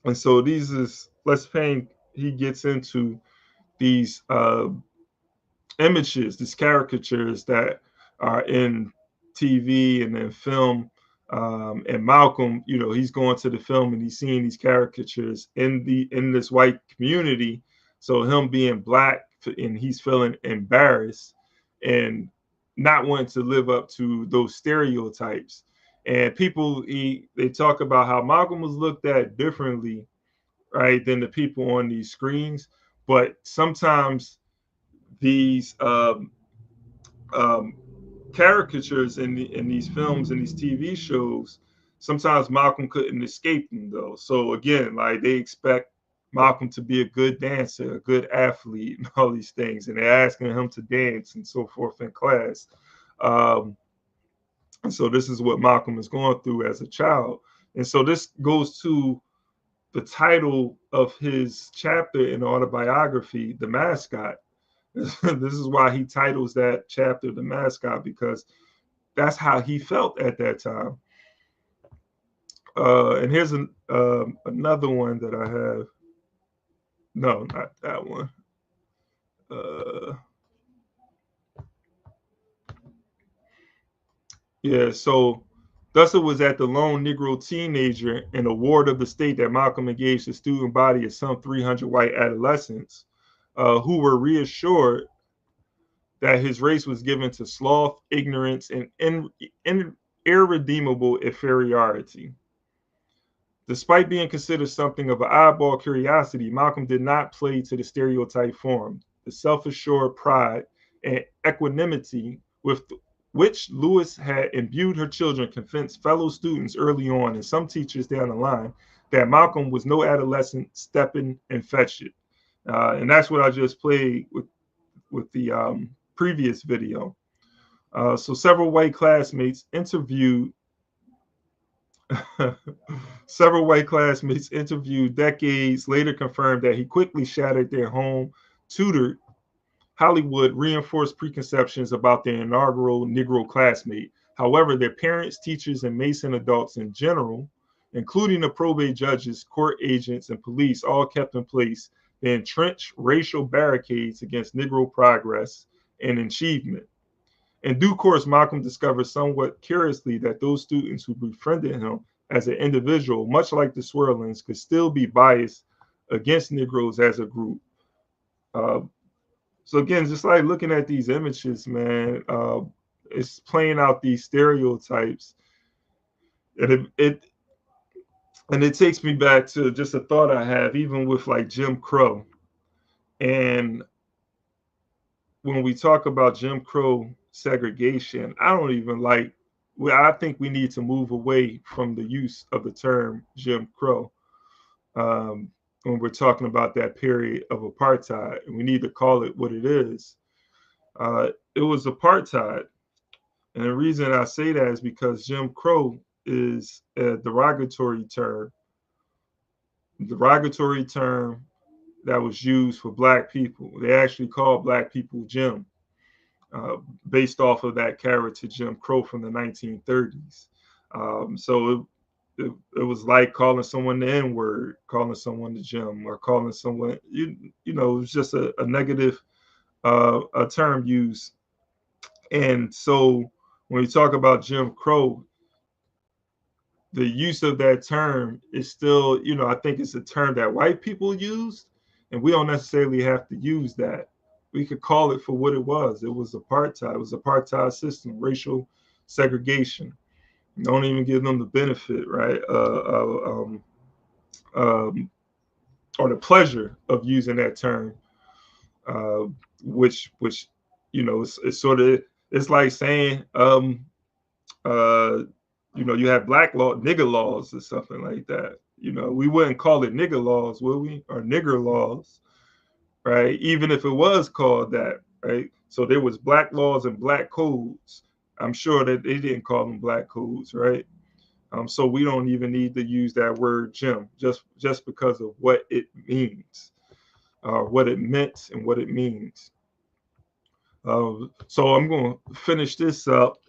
[SPEAKER 4] And so these is Les Payne, he gets into these images, these caricatures that are in TV and in film. And Malcolm, he's going to the film and he's seeing these caricatures in this white community. So him being black, and he's feeling embarrassed and not wanting to live up to those stereotypes. And people, they talk about how Malcolm was looked at differently, right, than the people on these screens. But sometimes these caricatures in these films and these TV shows, sometimes Malcolm couldn't escape them though. So again, they expect Malcolm to be a good dancer, a good athlete, and all these things, and they're asking him to dance and so forth in class. And so this is what Malcolm is going through as a child. And so this goes to the title of his chapter in the autobiography, The Mascot. This is why he titles that chapter The Mascot, because that's how he felt at that time. And here's another one that I have. No, not that one. Yeah, so thus it was at the lone Negro teenager, an award of the state, that Malcolm engaged the student body of some 300 white adolescents who were reassured that his race was given to sloth, ignorance, and irredeemable inferiority. Despite being considered something of an oddball curiosity, Malcolm did not play to the stereotype form. The self-assured pride and equanimity with which Lewis had imbued her children convinced fellow students early on, and some teachers down the line, that Malcolm was no adolescent stepping and fetch it. And that's what I just played with the previous video. So several white classmates interviewed decades later confirmed that he quickly shattered their home tutored Hollywood reinforced preconceptions about their inaugural Negro classmate. However, their parents, teachers, and Mason adults in general, including the probate judges, court agents, and police, all kept in place They entrench racial barricades against Negro progress and achievement. In due course, Malcolm discovered somewhat curiously that those students who befriended him as an individual, much like the Swirlings, could still be biased against Negroes as a group. So again, just like looking at these images, man, it's playing out these stereotypes, and it takes me back to just a thought I have, even with like Jim Crow. And when we talk about Jim Crow segregation, I think we need to move away from the use of the term Jim Crow when we're talking about that period of apartheid. And we need to call it what it is. It was apartheid. And the reason I say that is because Jim Crow is a derogatory term that was used for Black people. They actually called Black people Jim, based off of that character Jim Crow from the 1930s. So it was like calling someone the N-word, calling someone the Jim, or calling someone, it was just a negative a term used. And so when we talk about Jim Crow, the use of that term is still, I think it's a term that white people used, and we don't necessarily have to use that. We could call it for what it was. It was apartheid. It was apartheid system, racial segregation. Don't even give them the benefit, right? Or the pleasure of using that term, which it's sort of, it's like saying, you have black law, nigger laws or something like that. We wouldn't call it nigger laws, would we? Or nigger laws, right? Even if it was called that, right? So there was black laws and black codes. I'm sure that they didn't call them black codes, right? So we don't even need to use that word Jim just because of what it means, what it meant and what it means. So I'm going to finish this up.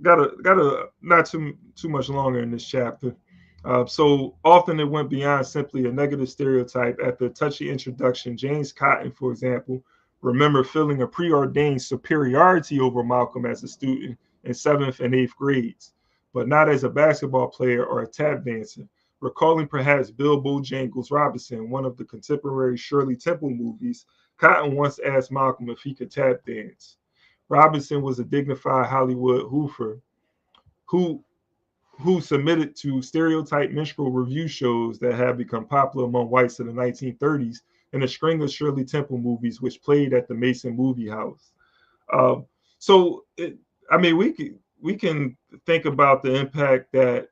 [SPEAKER 4] Got a not too much longer in this chapter. So often it went beyond simply a negative stereotype. At the touchy introduction, James Cotton, for example, remember feeling a preordained superiority over Malcolm as a student in 7th and 8th grades, but not as a basketball player or a tap dancer. Recalling perhaps Bill Bojangles Robinson, one of the contemporary Shirley Temple movies, Cotton once asked Malcolm if he could tap dance. Robinson was a dignified Hollywood hoofer who submitted to stereotype minstrel review shows that had become popular among whites in the 1930s and a string of Shirley Temple movies which played at the Mason Movie House. We can think about the impact that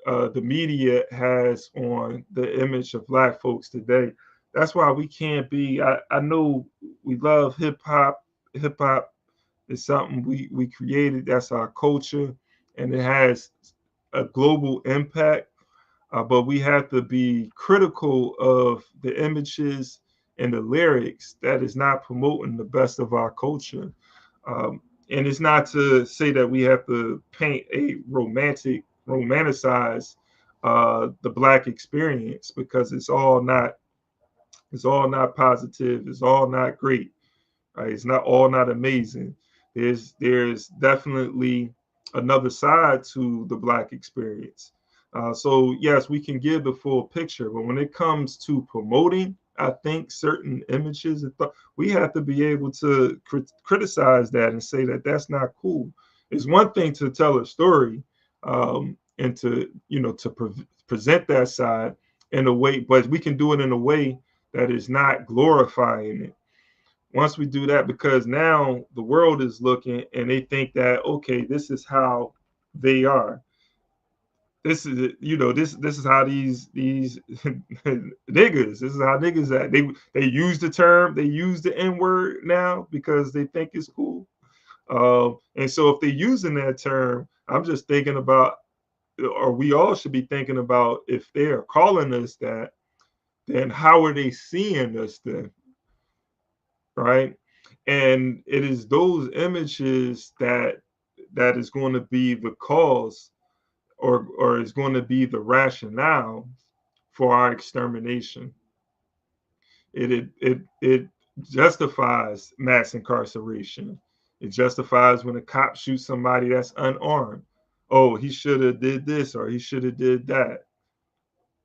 [SPEAKER 4] the media has on the image of Black folks today. That's why we can't be, I know we love hip hop. Hip hop is something we created. That's our culture, and it has a global impact. But we have to be critical of the images and the lyrics that is not promoting the best of our culture. And it's not to say that we have to paint a romanticize the Black experience, because it's all not positive. It's all not great. Right? It's not all not amazing. There's definitely another side to the Black experience. So yes, we can give the full picture, but when it comes to promoting, I think certain images, we have to be able to criticize that and say that that's not cool. It's one thing to tell a story and to present that side in a way, but we can do it in a way that is not glorifying it. Once we do that, because now the world is looking and they think that, okay, this is how they are. This is, this is how these niggas, this is how niggas act. They use the term, they use the N-word now because they think it's cool. And so if they're using that term, I'm just thinking about, or we all should be thinking about, if they're calling us that, then how are they seeing us then? Right? And it is those images that is going to be the cause, or is going to be the rationale for our extermination. It justifies mass incarceration. It justifies when a cop shoots somebody that's unarmed. Oh, he should have did this or he should have did that,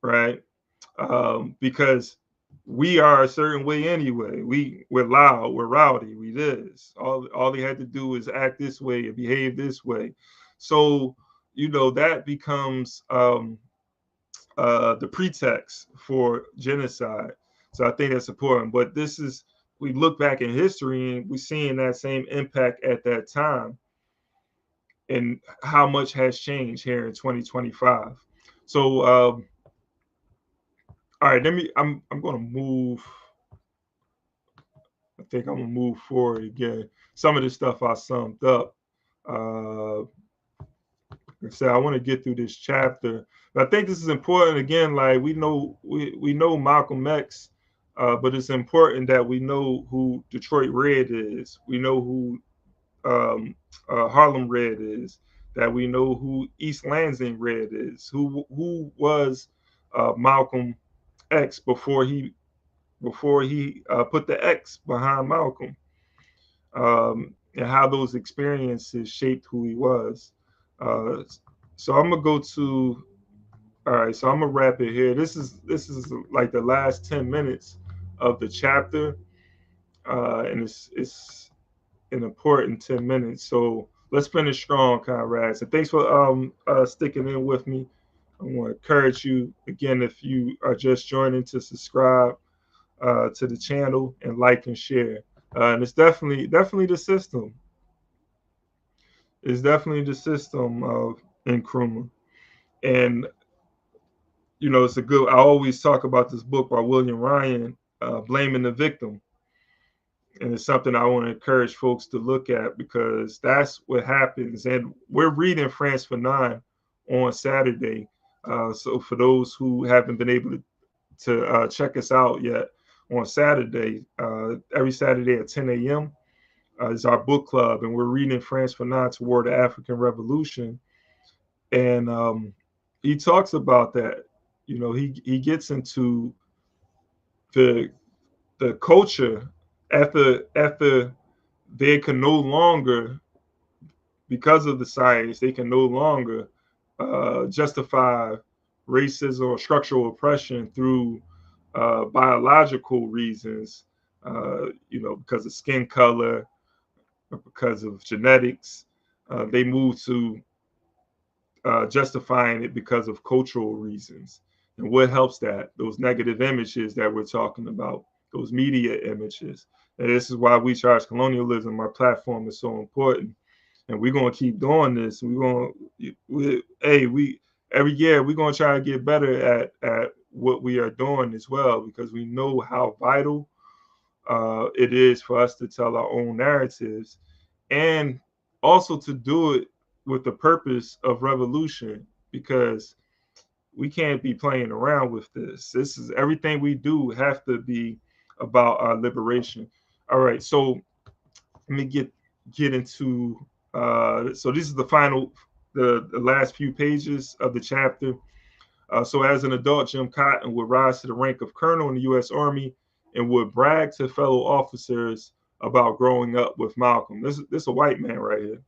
[SPEAKER 4] right? Because we are a certain way anyway. We're loud, we're rowdy, we this. All they had to do is act this way and behave this way. So, that becomes the pretext for genocide. So I think that's important. But we look back in history and we're seeing that same impact at that time and how much has changed here in 2025. So, all right, I'm going to move. I think I'm going to move forward again. Some of this stuff I summed up. Like I said, I want to get through this chapter. But I think this is important. Again, like we know Malcolm X, but it's important that we know who Detroit Red is. We know who Harlem Red is. That we know who East Lansing Red is. Who was Malcolm X before he put the X behind Malcolm, and how those experiences shaped who he was. So I'm gonna go to. All right, so I'm gonna wrap it here. This is like the last 10 minutes of the chapter, and it's an important 10 minutes. So let's finish strong, comrades. And thanks for sticking in with me. I want to encourage you again, if you are just joining, to subscribe to the channel and like and share. And it's definitely the system. It's definitely the system of Nkrumah. And it's I always talk about this book by William Ryan, Blaming the Victim. And it's something I want to encourage folks to look at, because that's what happens. And we're reading France Fanon on Saturday. So for those who haven't been able to check us out yet, on Saturday, every Saturday at 10 a.m. Is our book club, and we're reading France Fanon Toward the African Revolution. And he talks about that. He gets into the culture after they can no longer, because of the science, they can no longer justify racism or structural oppression through biological reasons, because of skin color, or because of genetics. They move to justifying it because of cultural reasons. And what helps that? Those negative images that we're talking about, those media images. And this is why We Charge Colonialism, our platform, is so important. And we're going to keep doing this. Every year we're going to try to get better at what we are doing as well, because we know how vital it is for us to tell our own narratives, and also to do it with the purpose of revolution, because we can't be playing around with this. This is everything we do have to be about our liberation. All right, so let me get into so this is the last few pages of the chapter. So as an adult, Jim Cotton would rise to the rank of colonel in the U.S. Army and would brag to fellow officers about growing up with Malcolm. This is a white man right here.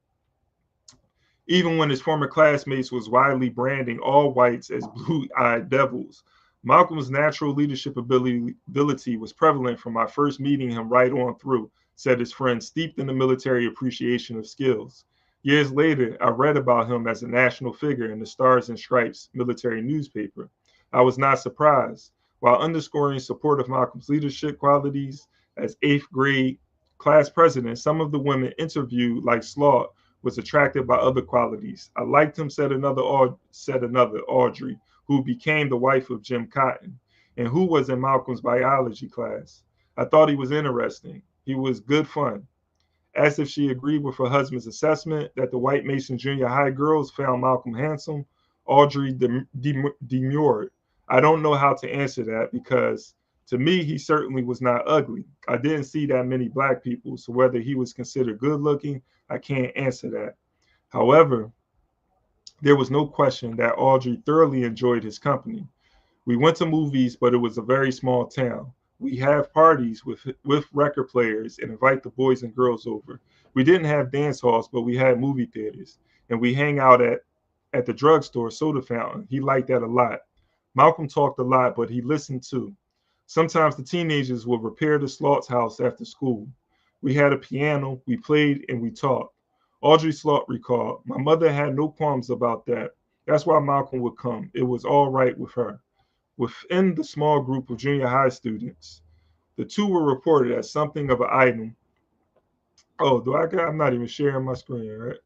[SPEAKER 4] Even when his former classmates was widely branding all whites as blue-eyed devils, Malcolm's natural leadership ability was prevalent from my first meeting him right on through, said his friend, steeped in the military appreciation of skills. Years later, I read about him as a national figure in the Stars and Stripes military newspaper. I was not surprised. While underscoring support of Malcolm's leadership qualities as 8th grade class president, some of the women interviewed, like Slaugh, was attracted by other qualities. I liked him, said another Audrey, who became the wife of Jim Cotton, and who was in Malcolm's biology class. I thought he was interesting. He was good fun. Asked if she agreed with her husband's assessment that the white Mason Junior High girls found Malcolm handsome, Audrey demurred. I don't know how to answer that, because to me, he certainly was not ugly. I didn't see that many black people, so whether he was considered good looking, I can't answer that. However, there was no question that Audrey thoroughly enjoyed his company. We went to movies, but it was a very small town. we have parties with record players and invite the boys and girls over. We didn't have dance halls, but we had movie theaters, and we hang out at the drugstore soda fountain. He liked that a lot. Malcolm talked a lot, but he listened too. Sometimes the teenagers would repair the Slaught's house after school. We had a piano, we played, and we talked. Audrey Slaught recalled, my mother had no qualms about that. That's why Malcolm would come. It was all right with her. Within the small group of junior high students, the two were reported as something of an item. Oh, I'm not even sharing my screen, right?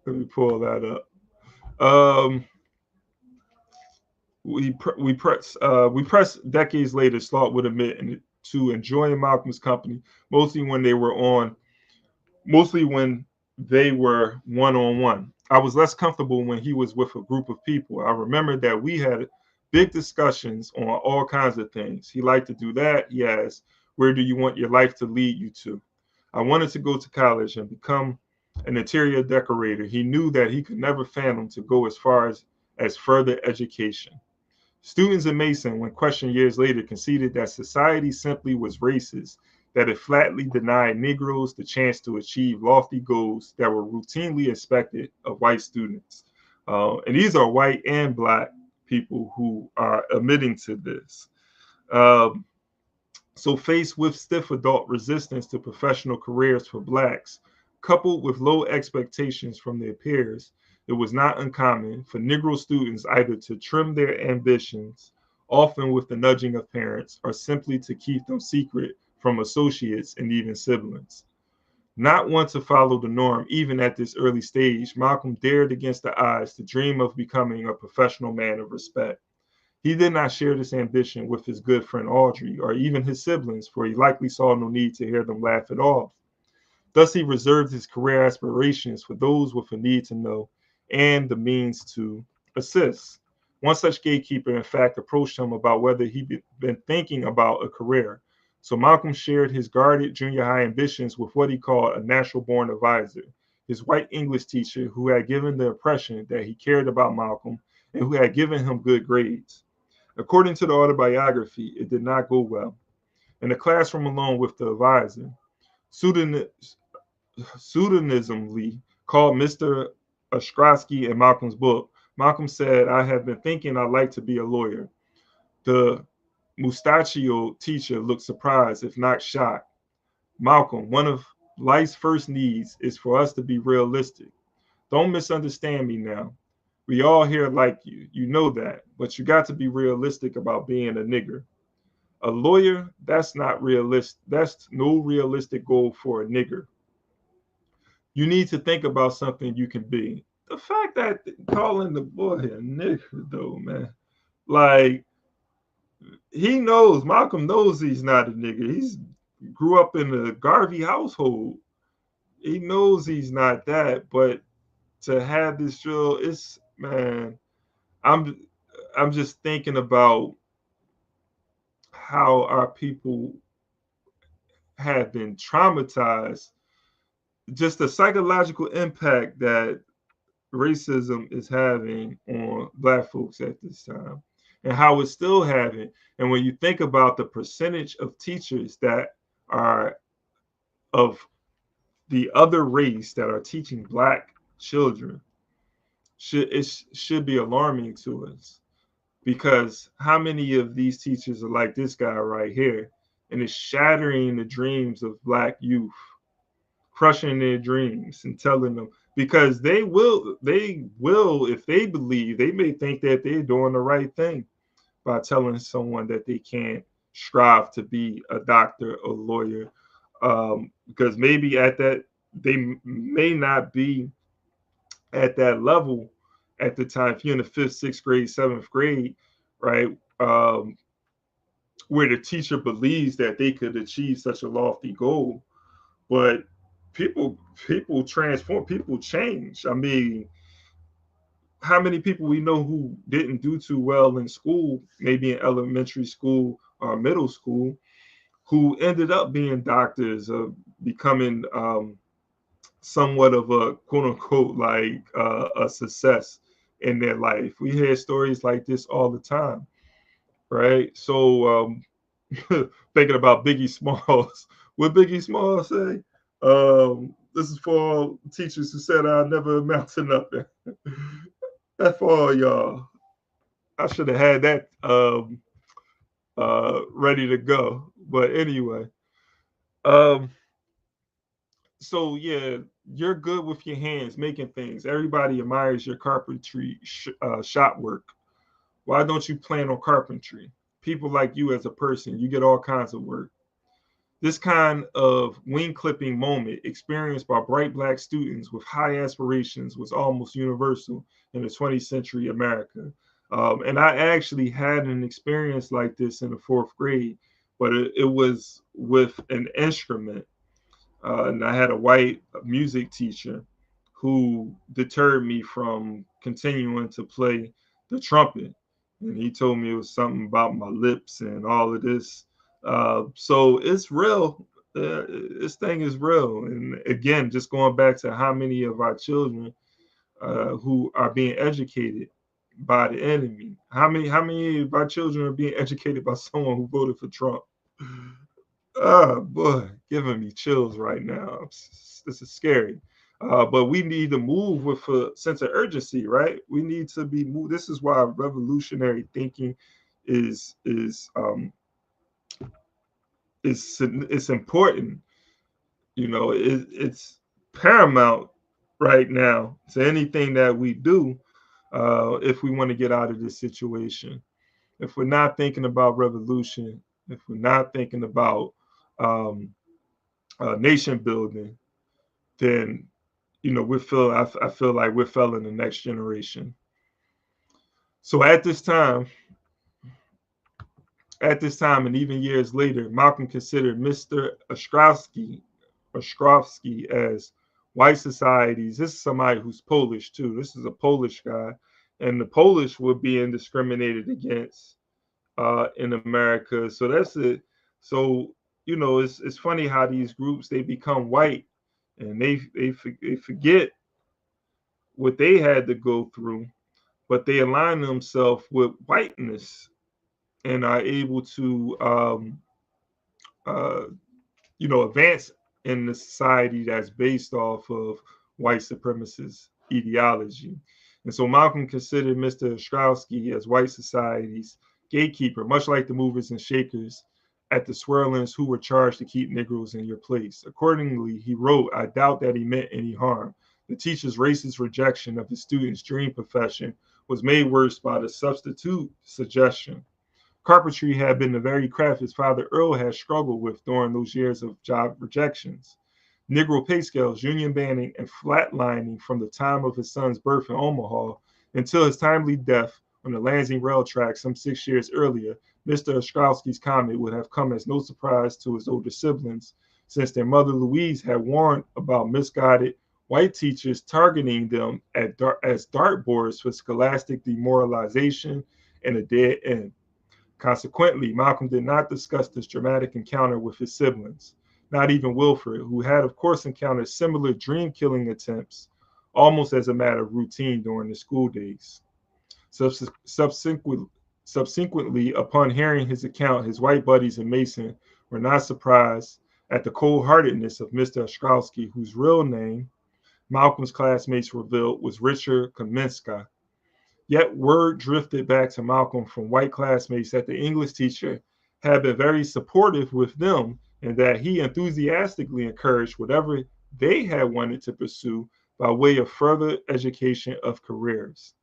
[SPEAKER 4] Let me pull that up. We press decades later, Slaught would admit to enjoying Malcolm's company, mostly when they were one-on-one. I was less comfortable when he was with a group of people. I remember that we had big discussions on all kinds of things. He liked to do that. He asked, where do you want your life to lead you to? I wanted to go to college and become an interior decorator. He knew that he could never fathom to go as far as further education. Students in Mason, when questioned years later, conceded that society simply was racist, that it flatly denied Negroes the chance to achieve lofty goals that were routinely expected of white students. And these are white and Black people who are admitting to this. So faced with stiff adult resistance to professional careers for Blacks, coupled with low expectations from their peers, it was not uncommon for Negro students either to trim their ambitions, often with the nudging of parents, or simply to keep them secret from associates and even siblings. Not one to follow the norm, even at this early stage, Malcolm dared against the odds to dream of becoming a professional man of respect. He did not share this ambition with his good friend Audrey, or even his siblings, for he likely saw no need to hear them laugh it off. Thus, he reserved his career aspirations for those with a need to know and the means to assist. One such gatekeeper, in fact, approached him about whether he'd been thinking about a career. So Malcolm shared his guarded junior high ambitions with what he called a natural-born advisor, his white English teacher who had given the impression that he cared about Malcolm and who had given him good grades. According to the autobiography, it did not go well. In the classroom alone with the advisor, pseudonymically called Mr. Ostrowski in Malcolm's book, Malcolm said, I have been thinking I'd like to be a lawyer. The mustachioed teacher looked surprised, if not shocked. Malcolm, one of life's first needs is for us to be realistic. Don't misunderstand me now. We all here like you. You know that. But you got to be realistic about being a nigger. A lawyer, that's not realistic. That's no realistic goal for a nigger. You need to think about something you can be. The fact that calling the boy a nigger, though, man, like, he knows, Malcolm knows he's not a nigger. He's grew up in a Garvey household. He knows he's not that, but to have this drill, it's, man, I'm just thinking about how our people have been traumatized, just the psychological impact that racism is having on Black folks at this time, and how it's still having. And when you think about the percentage of teachers that are of the other race that are teaching Black children, it should be alarming to us, because how many of these teachers are like this guy right here, and it's shattering the dreams of Black youth, crushing their dreams and telling them, because they will, if they believe, they may think that they're doing the right thing by telling someone that they can't strive to be a doctor or lawyer, because maybe at that, they may not be at that level at the time. If you're in the 5th, 6th grade, 7th grade, right, where the teacher believes that they could achieve such a lofty goal, but people transform, people change. I mean, how many people we know who didn't do too well in school, maybe in elementary school or middle school, who ended up being doctors, becoming somewhat of a quote unquote like a success in their life. We hear stories like this all the time, right? So thinking about Biggie Smalls, what Biggie Smalls say? This is for all teachers who said I'll never amount to nothing. That's for all y'all. I should have had that ready to go. But anyway, so yeah, you're good with your hands making things. Everybody admires your carpentry shop work. Why don't you plan on carpentry? People like you as a person, you get all kinds of work. This kind of wing clipping moment experienced by bright Black students with high aspirations was almost universal in the 20th century America. And I actually had an experience like this in the 4th grade, but it was with an instrument. And I had a white music teacher who deterred me from continuing to play the trumpet. And he told me it was something about my lips and all of this. So it's real. This thing is real. And again, just going back to how many of our children who are being educated by the enemy. How many of our children are being educated by someone who voted for Trump? Oh boy, giving me chills right now. This is scary. But we need to move with a sense of urgency, right? We need to be moved. This is why revolutionary thinking is it's important. You know, it's paramount right now to anything that we do if we want to get out of this situation. If we're not thinking about revolution, if we're not thinking about nation building, then I feel like we're failing the next generation. So at this time, and even years later, Malcolm considered Mr. Ostrowski as white societies. This is somebody who's Polish too. This is a Polish guy, and the Polish were being discriminated against in America. So that's it. So it's funny how these groups, they become white and they forget what they had to go through, but they align themselves with whiteness and are able to advance in the society that's based off of white supremacist ideology. And so Malcolm considered Mr. Ostrowski as white society's gatekeeper, much like the movers and shakers at the Swirlings who were charged to keep Negroes in your place. Accordingly, he wrote, I doubt that he meant any harm. The teacher's racist rejection of his student's dream profession was made worse by the substitute suggestion. Carpentry had been the very craft his father Earl had struggled with during those years of job rejections. Negro pay scales, union banning, and flatlining from the time of his son's birth in Omaha until his timely death on the Lansing rail track some 6 years earlier. Mr. Ostrowski's comment would have come as no surprise to his older siblings, since their mother Louise had warned about misguided white teachers targeting them as dartboards for scholastic demoralization and a dead end. Consequently, Malcolm did not discuss this dramatic encounter with his siblings, not even Wilfred, who had, of course, encountered similar dream-killing attempts almost as a matter of routine during the school days. Subsequently, upon hearing his account, his white buddies and Mason were not surprised at the cold-heartedness of Mr. Ostrowski, whose real name, Malcolm's classmates revealed, was Richard Kaminska. Yet word drifted back to Malcolm from white classmates that the English teacher had been very supportive with them and that he enthusiastically encouraged whatever they had wanted to pursue by way of further education of careers.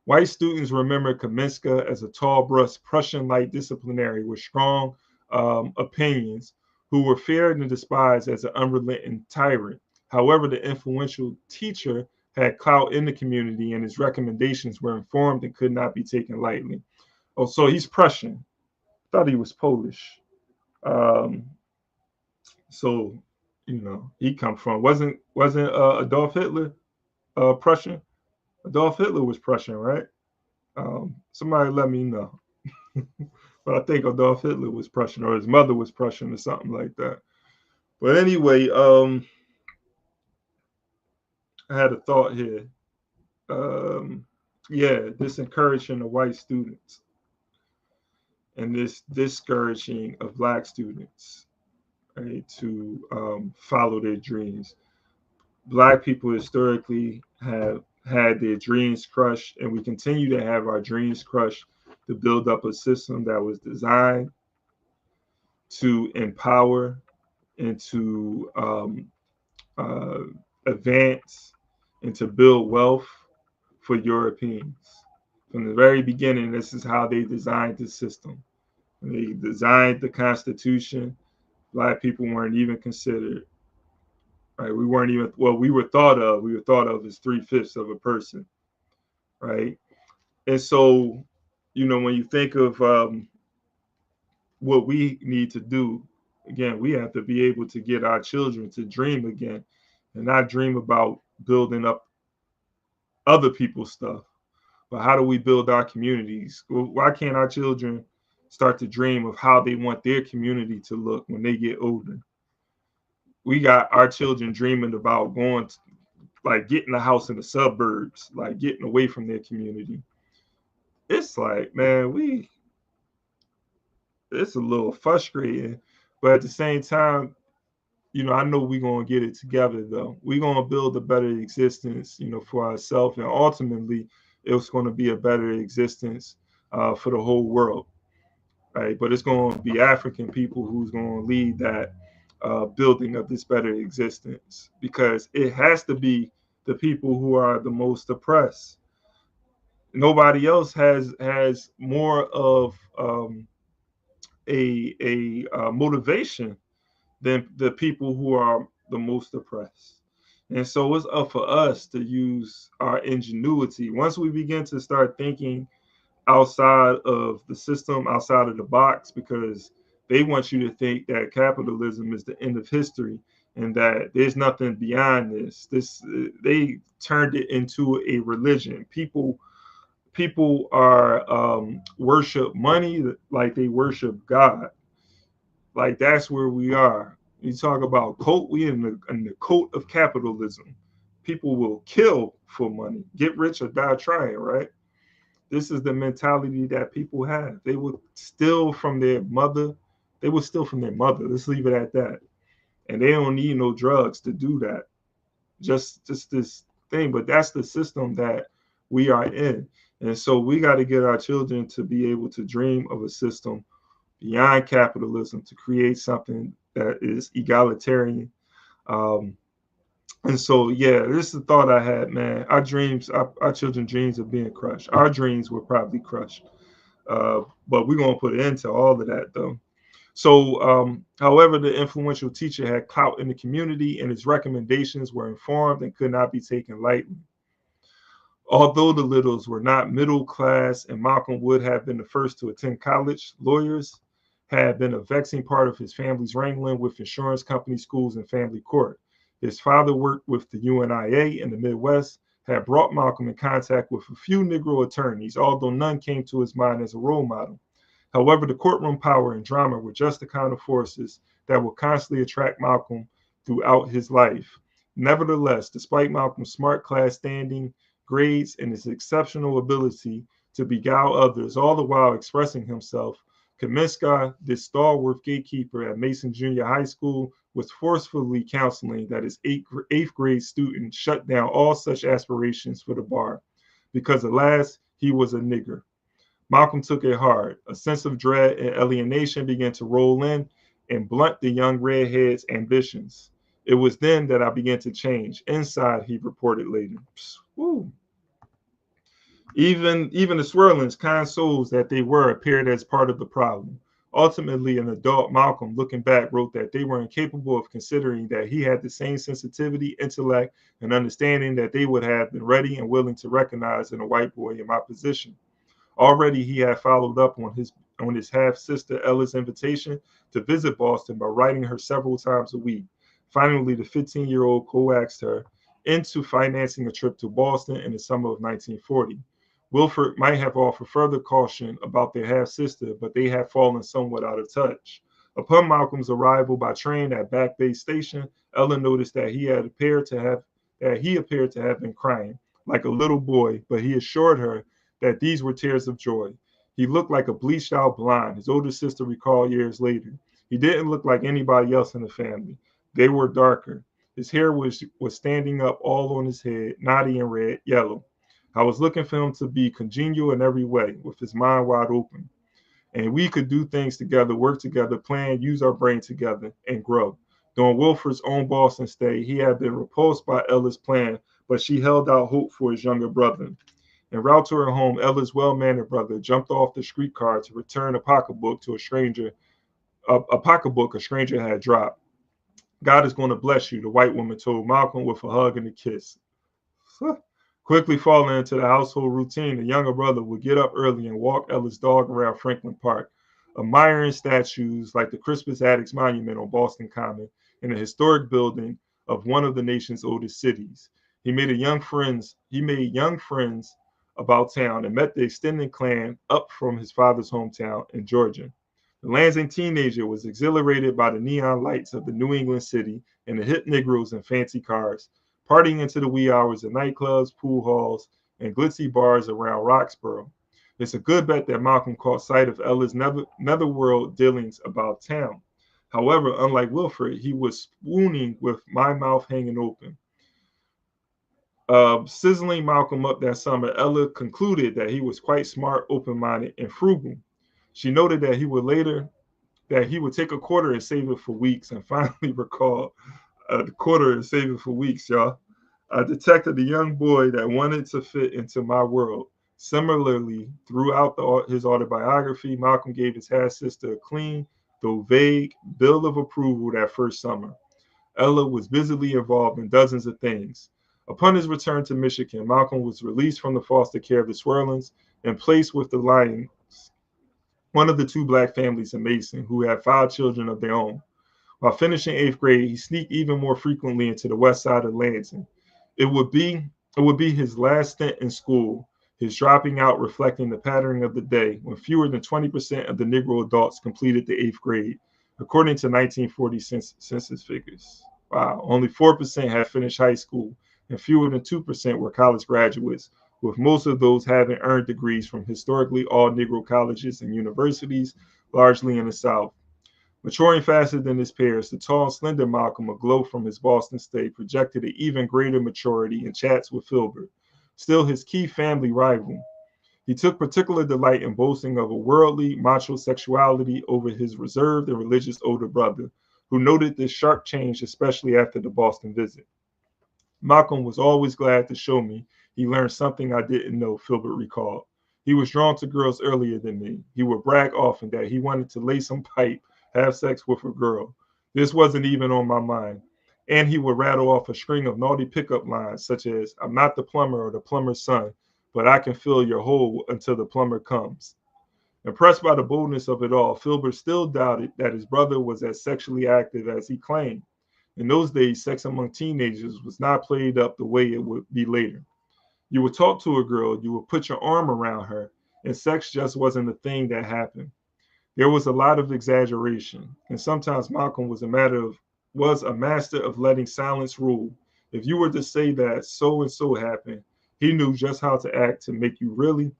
[SPEAKER 4] White students remember Kaminska as a tall, brusque, Prussian-like disciplinary with strong opinions who were feared and despised as an unrelenting tyrant. However, the influential teacher had clout in the community and his recommendations were informed and could not be taken lightly. Oh, so he's Prussian. Thought he was Polish. So, he come from, wasn't Adolf Hitler Prussian? Adolf Hitler was Prussian, right? Somebody let me know. But I think Adolf Hitler was Prussian, or his mother was Prussian, or something like that. But anyway, I had a thought here. this encouraging of white students and this discouraging of black students, right, to follow their dreams. Black people historically have had their dreams crushed, and we continue to have our dreams crushed to build up a system that was designed to empower and to advance and to build wealth for Europeans. From the very beginning, this is how they designed the system. When they designed the Constitution, black people weren't even considered. Right? We weren't even, well, we were thought of as 3/5 of a person, right? And so, when you think of what we need to do, again, we have to be able to get our children to dream again and not dream about building up other people's stuff, but how do we build our communities? Why can't our children start to dream of how they want their community to look when they get older? We got our children dreaming about going to, like, getting a house in the suburbs, like getting away from their community. It's like, man, it's a little frustrating, but at the same time, I know we're going to get it together, though. We're going to build a better existence, for ourselves, and ultimately it's going to be a better existence for the whole world, right? But it's going to be African people who's going to lead that building of this better existence, because it has to be the people who are the most oppressed. Nobody else has more of a motivation than the people who are the most oppressed. And so it's up for us to use our ingenuity. Once we begin to start thinking outside of the system, outside of the box, because they want you to think that capitalism is the end of history and that there's nothing beyond this. They turned it into a religion. People are worship money like they worship God. Like, that's where we are. You talk about cult, we in the cult of capitalism. People will kill for money, get rich or die trying, right? This is the mentality that people have. They will steal from their mother. Let's leave it at that. And they don't need no drugs to do that. Just this thing. But that's the system that we are in. And so we got to get our children to be able to dream of a system beyond capitalism, to create something that is egalitarian. And so, this is the thought I had, man. Our children's dreams are being crushed. Our dreams were probably crushed. But we're going to put an end to all of that, though. So, however, the influential teacher had clout in the community, and his recommendations were informed and could not be taken lightly. Although the Littles were not middle class and Malcolm would have been the first to attend college, lawyers had been a vexing part of his family's wrangling with insurance company, schools, and family court. His father worked with the UNIA in the Midwest, had brought Malcolm in contact with a few Negro attorneys, although none came to his mind as a role model. However, the courtroom power and drama were just the kind of forces that would constantly attract Malcolm throughout his life. Nevertheless, despite Malcolm's smart class standing, grades, and his exceptional ability to beguile others, all the while expressing himself, Kaminsky, this stalwart gatekeeper at Mason Junior High School, was forcefully counseling that his eighth grade student shut down all such aspirations for the bar, because alas, he was a nigger. Malcolm took it hard. A sense of dread and alienation began to roll in and blunt the young redhead's ambitions. It was then that I began to change. Inside, he reported later. Woo. Even the Swirlings, kind souls that they were, appeared as part of the problem. Ultimately, an adult Malcolm, looking back, wrote that they were incapable of considering that he had the same sensitivity, intellect, and understanding that they would have been ready and willing to recognize in a white boy in my position. Already, he had followed up on his half-sister Ella's invitation to visit Boston by writing her several times a week. Finally, the 15-year-old coaxed her into financing a trip to Boston in the summer of 1940. Wilford might have offered further caution about their half-sister, but they had fallen somewhat out of touch. Upon Malcolm's arrival by train at Back Bay Station, Ella noticed that he appeared to have been crying. like a little boy, but he assured her that these were tears of joy. He looked like a bleached out blonde, his older sister recalled years later. He didn't look like anybody else in the family. They were darker. His hair was standing up all on his head, knotty and red, yellow. I was looking for him to be congenial in every way, with his mind wide open. And we could do things together, work together, plan, use our brain together, and grow. During Wilford's own Boston stay, he had been repulsed by Ella's plan, but she held out hope for his younger brother. En route to her home, Ella's well-mannered brother jumped off the streetcar to return a pocketbook to a stranger had dropped. God is going to bless you, the white woman told Malcolm with a hug and a kiss. Quickly falling into the household routine, the younger brother would get up early and walk Ella's dog around Franklin Park, admiring statues like the Crispus Attucks Monument on Boston Common and a historic building of one of the nation's oldest cities. He made young friends about town and met the extended clan up from his father's hometown in Georgia. The Lansing teenager was exhilarated by the neon lights of the New England city and the hip Negroes in fancy cars, partying into the wee hours of nightclubs, pool halls, and glitzy bars around Roxborough. It's a good bet that Malcolm caught sight of Ella's netherworld dealings about town. However, unlike Wilford, he was swooning with my mouth hanging open. Sizzling Malcolm up that summer, Ella concluded that he was quite smart, open-minded, and frugal. She noted that he would take a quarter and save it for weeks, and finally recalled the quarter and save it for weeks, y'all. I detected a young boy that wanted to fit into my world. Similarly, throughout his autobiography, Malcolm gave his half-sister a clean, though vague, bill of approval that first summer. Ella was busily involved in dozens of things. Upon his return to Michigan, Malcolm was released from the foster care of the Swerlins and placed with the Lyons, one of the two black families in Mason, who had 5 children of their own. While finishing 8th grade, he sneaked even more frequently into the west side of Lansing. It would be his last stint in school, his dropping out reflecting the pattern of the day when fewer than 20% of the Negro adults completed the 8th grade, according to 1940 census figures. Wow, only 4% had finished high school, and fewer than 2% were college graduates, with most of those having earned degrees from historically all Negro colleges and universities, largely in the South. Maturing faster than his peers, the tall, slender Malcolm, aglow from his Boston stay, projected an even greater maturity in chats with Filbert, still his key family rival. He took particular delight in boasting of a worldly, macho sexuality over his reserved and religious older brother, who noted this sharp change, especially after the Boston visit. Malcolm was always glad to show me he learned something I didn't know, Filbert recalled. He was drawn to girls earlier than me. He would brag often that he wanted to lay some pipe, have sex with a girl. This wasn't even on my mind. And he would rattle off a string of naughty pickup lines, such as, I'm not the plumber or the plumber's son, but I can fill your hole until the plumber comes. Impressed by the boldness of it all, Filbert still doubted that his brother was as sexually active as he claimed. In those days, sex among teenagers was not played up the way it would be later. You would talk to a girl, you would put your arm around her, and sex just wasn't a thing that happened. There was a lot of exaggeration, and sometimes Malcolm was a master of letting silence rule. If you were to say that so-and-so happened, he knew just how to act to make you really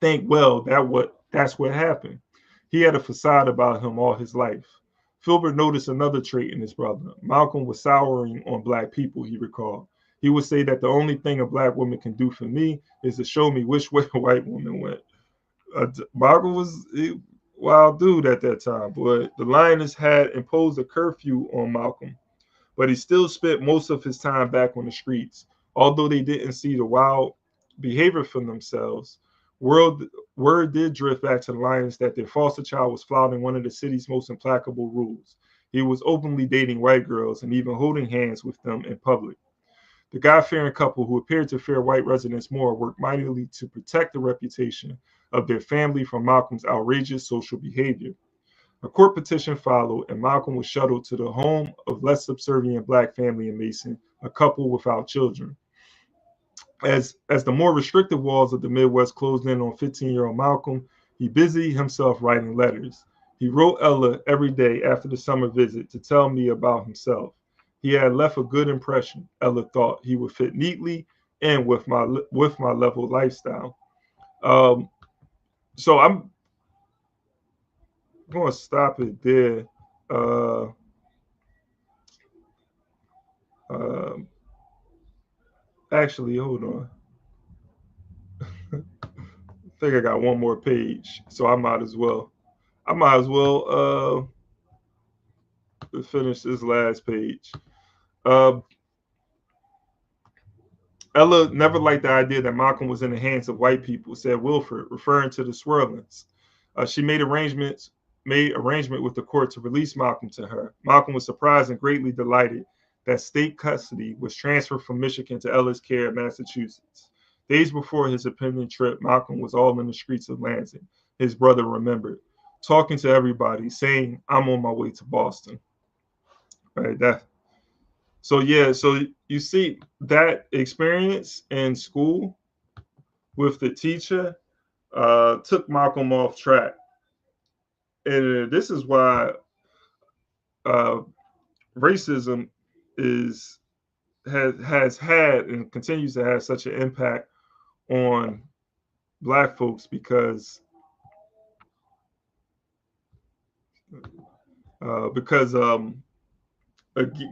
[SPEAKER 4] think, well, that's what happened. He had a facade about him all his life. Filbert noticed another trait in his brother. Malcolm was souring on black people, he recalled. He would say that the only thing a black woman can do for me is to show me which way a white woman went. Malcolm was a wild dude at that time, but the Lions had imposed a curfew on Malcolm, but he still spent most of his time back on the streets. Although they didn't see the wild behavior for themselves, word did drift back to the Lions that their foster child was flouting one of the city's most implacable rules. He was openly dating white girls and even holding hands with them in public. The God-fearing couple, who appeared to fear white residents more, worked mightily to protect the reputation of their family from Malcolm's outrageous social behavior. A court petition followed, and Malcolm was shuttled to the home of less subservient black family in Mason, a couple without children. As the more restrictive walls of the Midwest closed in on 15-year-old Malcolm, he busied himself writing letters. He wrote Ella every day after the summer visit to tell me about himself. He had left a good impression. Ella thought he would fit neatly and with my level lifestyle. So I'm going to stop it there. Actually, hold on. I think I got one more page, so I might as well finish this last page. Ella never liked the idea that Malcolm was in the hands of white people, said Wilford, referring to the Swirlings. She made arrangement with the court to release Malcolm to her. Malcolm was surprised and greatly delighted that state custody was transferred from Michigan to Ella's care in Massachusetts. Days before his opinion trip, Malcolm was all in the streets of Lansing, his brother remembered, talking to everybody, saying, "I'm on my way to Boston." Right, so you see that experience in school with the teacher took Malcolm off track. And this is why racism has had and continues to have such an impact on Black folks, because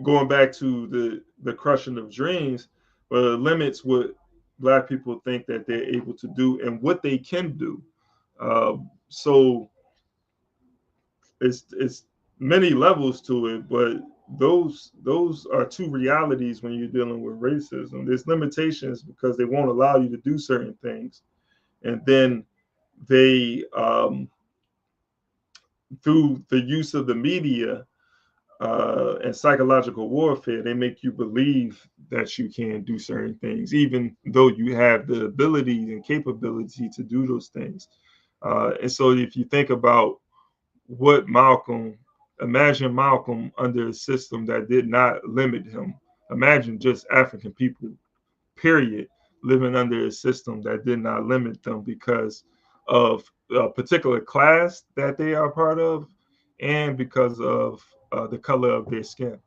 [SPEAKER 4] going back to the crushing of dreams, limits what Black people think that they're able to do and what they can do. So it's many levels to it, but those are two realities when you're dealing with racism. There's limitations because they won't allow you to do certain things, and then they through the use of the media and psychological warfare, they make you believe that you can do certain things, even though you have the ability and capability to do those things. And so if you think about what imagine Malcolm under a system that did not limit him. Imagine just African people, period, living under a system that did not limit them because of a particular class that they are part of, and because of the color of their skin,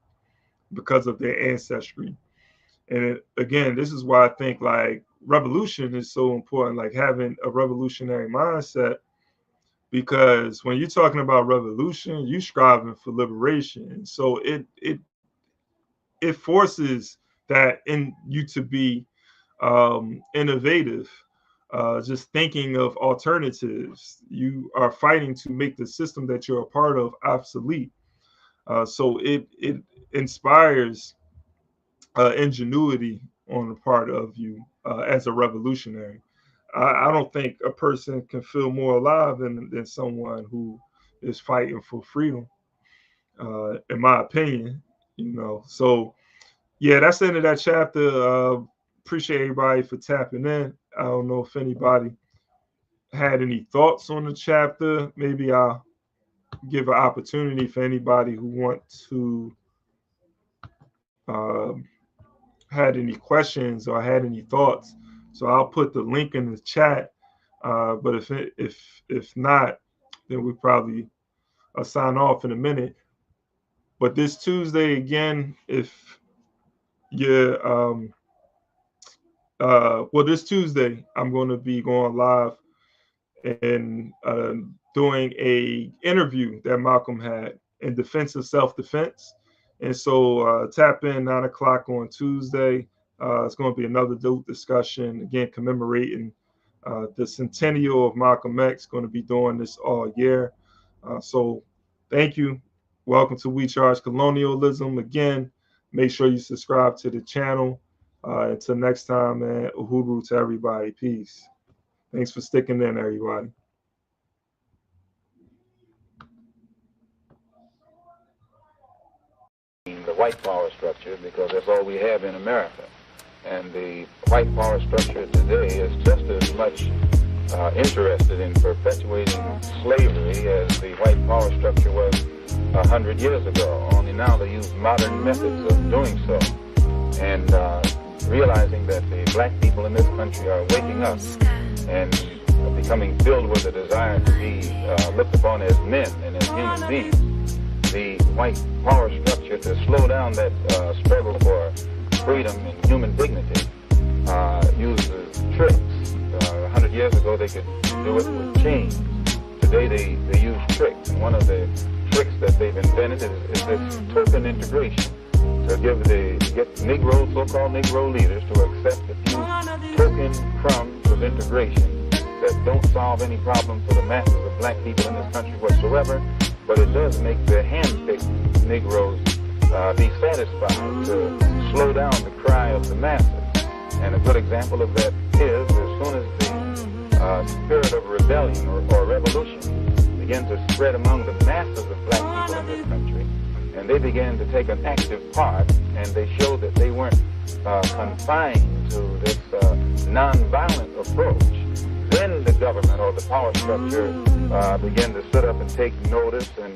[SPEAKER 4] because of their ancestry. And again, this is why I think like revolution is so important, like having a revolutionary mindset, because when you're talking about revolution, you're striving for liberation. So it forces that in you to be innovative, just thinking of alternatives. You are fighting to make the system that you're a part of obsolete. So it inspires ingenuity on the part of you as a revolutionary. I don't think a person can feel more alive than someone who is fighting for freedom, in my opinion. So yeah, that's the end of that chapter. Appreciate everybody for tapping in. I don't know if anybody had any thoughts on the chapter. Maybe I'll give an opportunity for anybody who wants to had any questions or had any thoughts. So I'll put the link in the chat. But if not, then we probably sign off in a minute. But this Tuesday again, if you're this Tuesday, I'm going to be going live and doing a interview that Malcolm had in defense of self-defense. And so tap in 9 o'clock on Tuesday. It's going to be another dope discussion, again, commemorating the centennial of Malcolm X. Going to be doing this all year. So thank you. Welcome to We Charge Colonialism. Again, make sure you subscribe to the channel. Until next time, man, uhuru to everybody. Peace. Thanks for sticking in, everybody.
[SPEAKER 5] The white power structure, because that's all we have in America. And the white power structure today is just as much interested in perpetuating slavery as the white power structure was 100 years ago. Only now they use modern methods of doing so. And realizing that the black people in this country are waking up and becoming filled with a desire to be looked upon as men and as human beings. The white power structure to slow down that struggle for freedom and human dignity uses tricks. 100 years ago, they could do it with chains. Today, they use tricks. And one of the tricks that they've invented is this token integration. To get Negroes, so-called Negro leaders, to accept a few token crumbs of integration that don't solve any problem for the masses of black people in this country whatsoever, but it does make the hand-picked Negroes be satisfied to slow down the cry of the masses. And a good example of that is as soon as the spirit of rebellion or revolution began to spread among the masses of black people in this country, and they began to take an active part, and they showed that they weren't confined to this nonviolent approach, then the government or the power structure began to sit up and take notice and